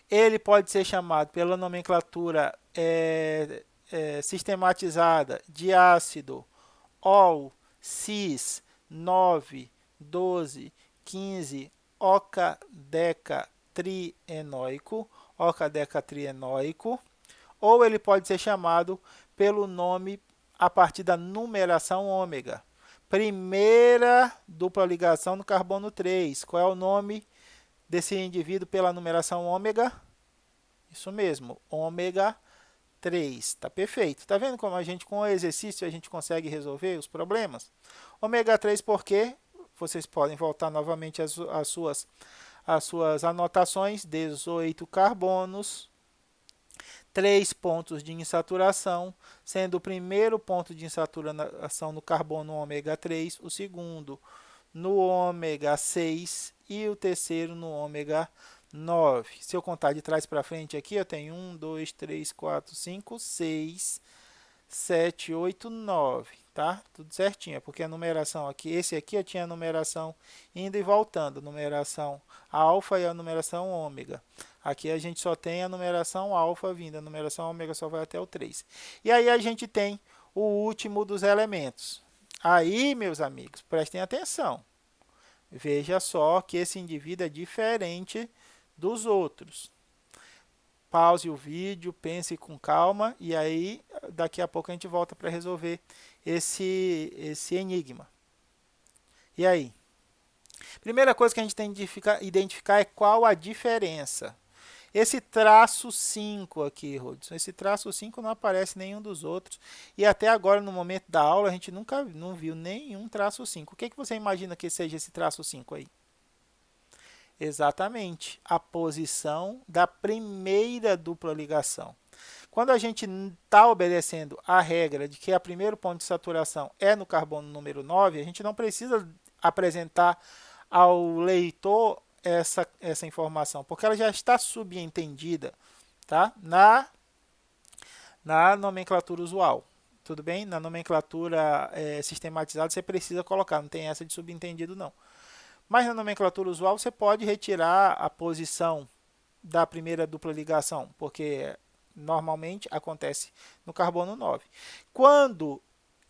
Ele pode ser chamado pela nomenclatura sistematizada de ácido ol, cis, 9, 12, 15, ocadecatrienoico, ou ele pode ser chamado pelo nome a partir da numeração ômega. Primeira dupla ligação no carbono 3. Qual é o nome desse indivíduo pela numeração ômega? Isso mesmo, ômega 3. Tá perfeito. Tá vendo como a gente, com o exercício, a gente consegue resolver os problemas? Ômega 3 porque vocês podem voltar novamente às suas anotações. 18 carbonos, 3 pontos de insaturação, sendo o primeiro ponto de insaturação no carbono ômega 3, o segundo no ômega 6 e o terceiro no ômega 9. Se eu contar de trás para frente aqui, eu tenho 1, 2, 3, 4, 5, 6, 7, 8, 9, tá? Tudo certinho, porque a numeração aqui, esse aqui eu tinha a numeração indo e voltando, numeração alfa e a numeração ômega. Aqui a gente só tem a numeração alfa vindo, a numeração ômega só vai até o 3. E aí a gente tem o último dos elementos. Aí, meus amigos, prestem atenção. Veja só que esse indivíduo é diferente dos outros. Pause o vídeo, pense com calma e aí daqui a pouco a gente volta para resolver esse enigma. E aí? Primeira coisa que a gente tem que identificar é qual a diferença. Esse traço 5 aqui, Rodson, esse traço 5 não aparece em nenhum dos outros. E até agora, no momento da aula, a gente não viu nenhum traço 5. O que você imagina que seja esse traço 5 aí? Exatamente, a posição da primeira dupla ligação. Quando a gente está obedecendo a regra de que o primeiro ponto de saturação é no carbono número 9, a gente não precisa apresentar ao leitor essa informação, porque ela já está subentendida, tá? Na nomenclatura usual. Tudo bem? Na nomenclatura sistematizada você precisa colocar, não tem essa de subentendido não. Mas na nomenclatura usual você pode retirar a posição da primeira dupla ligação, porque normalmente acontece no carbono 9. Quando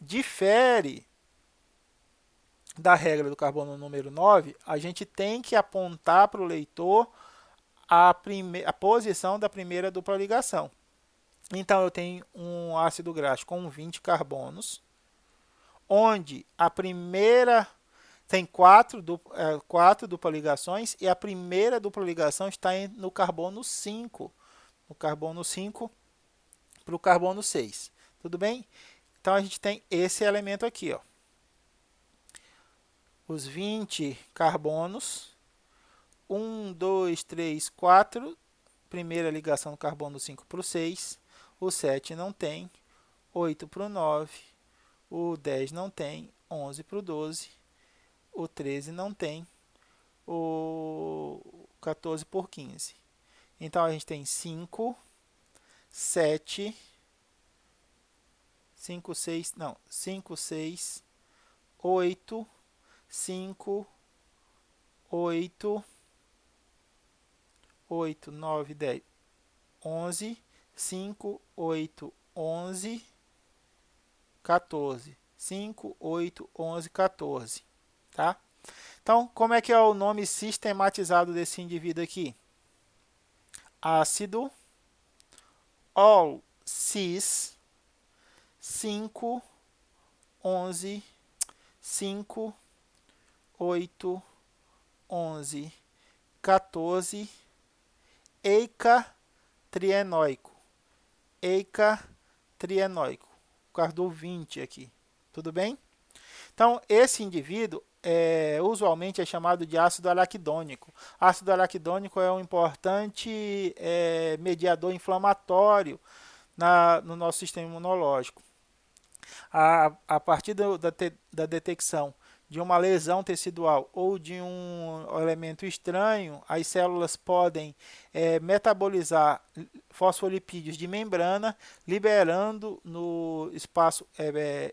difere da regra do carbono número 9, a gente tem que apontar para o leitor a posição da primeira dupla ligação. Então, eu tenho um ácido graxo com 20 carbonos, onde a primeira tem quatro duplas ligações e a primeira dupla ligação está no carbono 5. No carbono 5 para o carbono 6. Tudo bem? Então, a gente tem esse elemento aqui, ó. Os 20 carbonos, 1, 2, 3, 4, primeira ligação do carbono 5 para o 6, o 7 não tem, 8 para o 9, o 10 não tem, 11 para o 12, o 13 não tem, o 14 por 15. Então, a gente tem 5, 7, 5, 6, não, 5, 6, 8, 5, 8, 8, 9, 10, 11, 5, 8, 11, 14. 5, 8, 11, 14. Tá? Então, como é que é o nome sistematizado desse indivíduo aqui? Ácido all cis 5, 11, 5, 8, 11, 14, eica-trienóico. Eica-trienóico. Por causa do 20 aqui. Tudo bem? Então, esse indivíduo usualmente é chamado de ácido araquidônico. Ácido araquidônico é um importante mediador inflamatório no nosso sistema imunológico. A partir da detecção de uma lesão tecidual ou de um elemento estranho, as células podem metabolizar fosfolipídios de membrana, liberando no espaço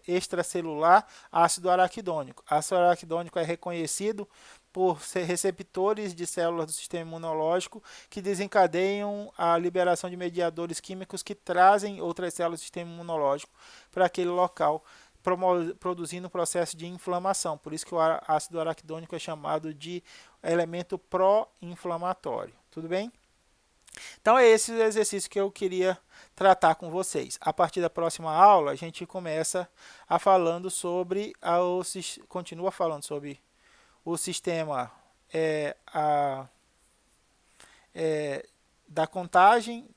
extracelular ácido araquidônico. Ácido araquidônico é reconhecido por receptores de células do sistema imunológico que desencadeiam a liberação de mediadores químicos que trazem outras células do sistema imunológico para aquele local, produzindo um processo de inflamação. Por isso que o ácido araquidônico é chamado de elemento pró-inflamatório. Tudo bem? Então é esse o exercício que eu queria tratar com vocês. A partir da próxima aula, a gente começa continua falando sobre o sistema da contagem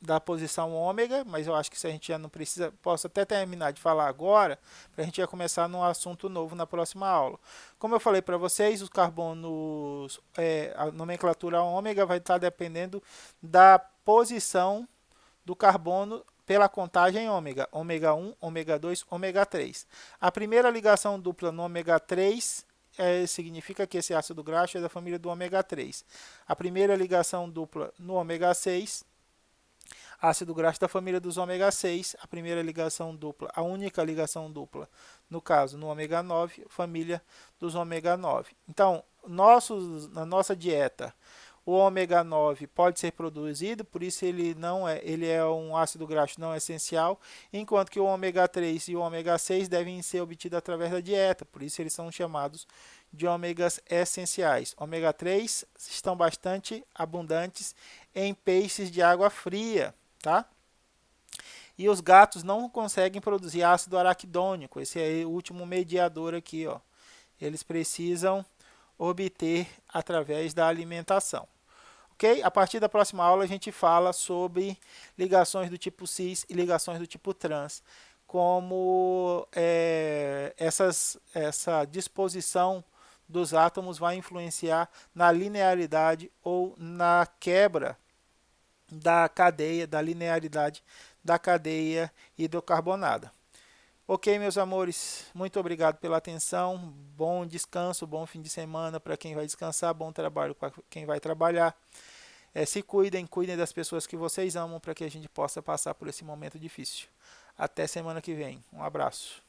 da posição ômega, mas eu acho que isso a gente já não precisa, posso até terminar de falar agora, para a gente já começar num assunto novo na próxima aula. Como eu falei para vocês, os carbonos, a nomenclatura ômega vai estar dependendo da posição do carbono pela contagem ômega, ômega 1, ômega 2, ômega 3. A primeira ligação dupla no ômega 3 significa que esse ácido graxo é da família do ômega 3. A primeira ligação dupla no ômega 6, ácido graxo da família dos ômega 6, a primeira ligação dupla, a única ligação dupla, no caso, no ômega 9, família dos ômega 9. Então, na nossa dieta, o ômega 9 pode ser produzido, por isso ele é um ácido graxo não essencial, enquanto que o ômega 3 e o ômega 6 devem ser obtidos através da dieta, por isso eles são chamados de ômegas essenciais. Ômega 3 estão bastante abundantes em peixes de água fria, tá? E os gatos não conseguem produzir ácido araquidônico, esse é o último mediador aqui, ó. Eles precisam obter através da alimentação. Ok? A partir da próxima aula a gente fala sobre ligações do tipo cis e ligações do tipo trans, como essa disposição dos átomos vai influenciar na linearidade ou na quebra da cadeia, da linearidade da cadeia hidrocarbonada. Ok, meus amores, muito obrigado pela atenção, bom descanso, bom fim de semana para quem vai descansar, bom trabalho para quem vai trabalhar. Se cuidem, cuidem das pessoas que vocês amam para que a gente possa passar por esse momento difícil. Até semana que vem, um abraço.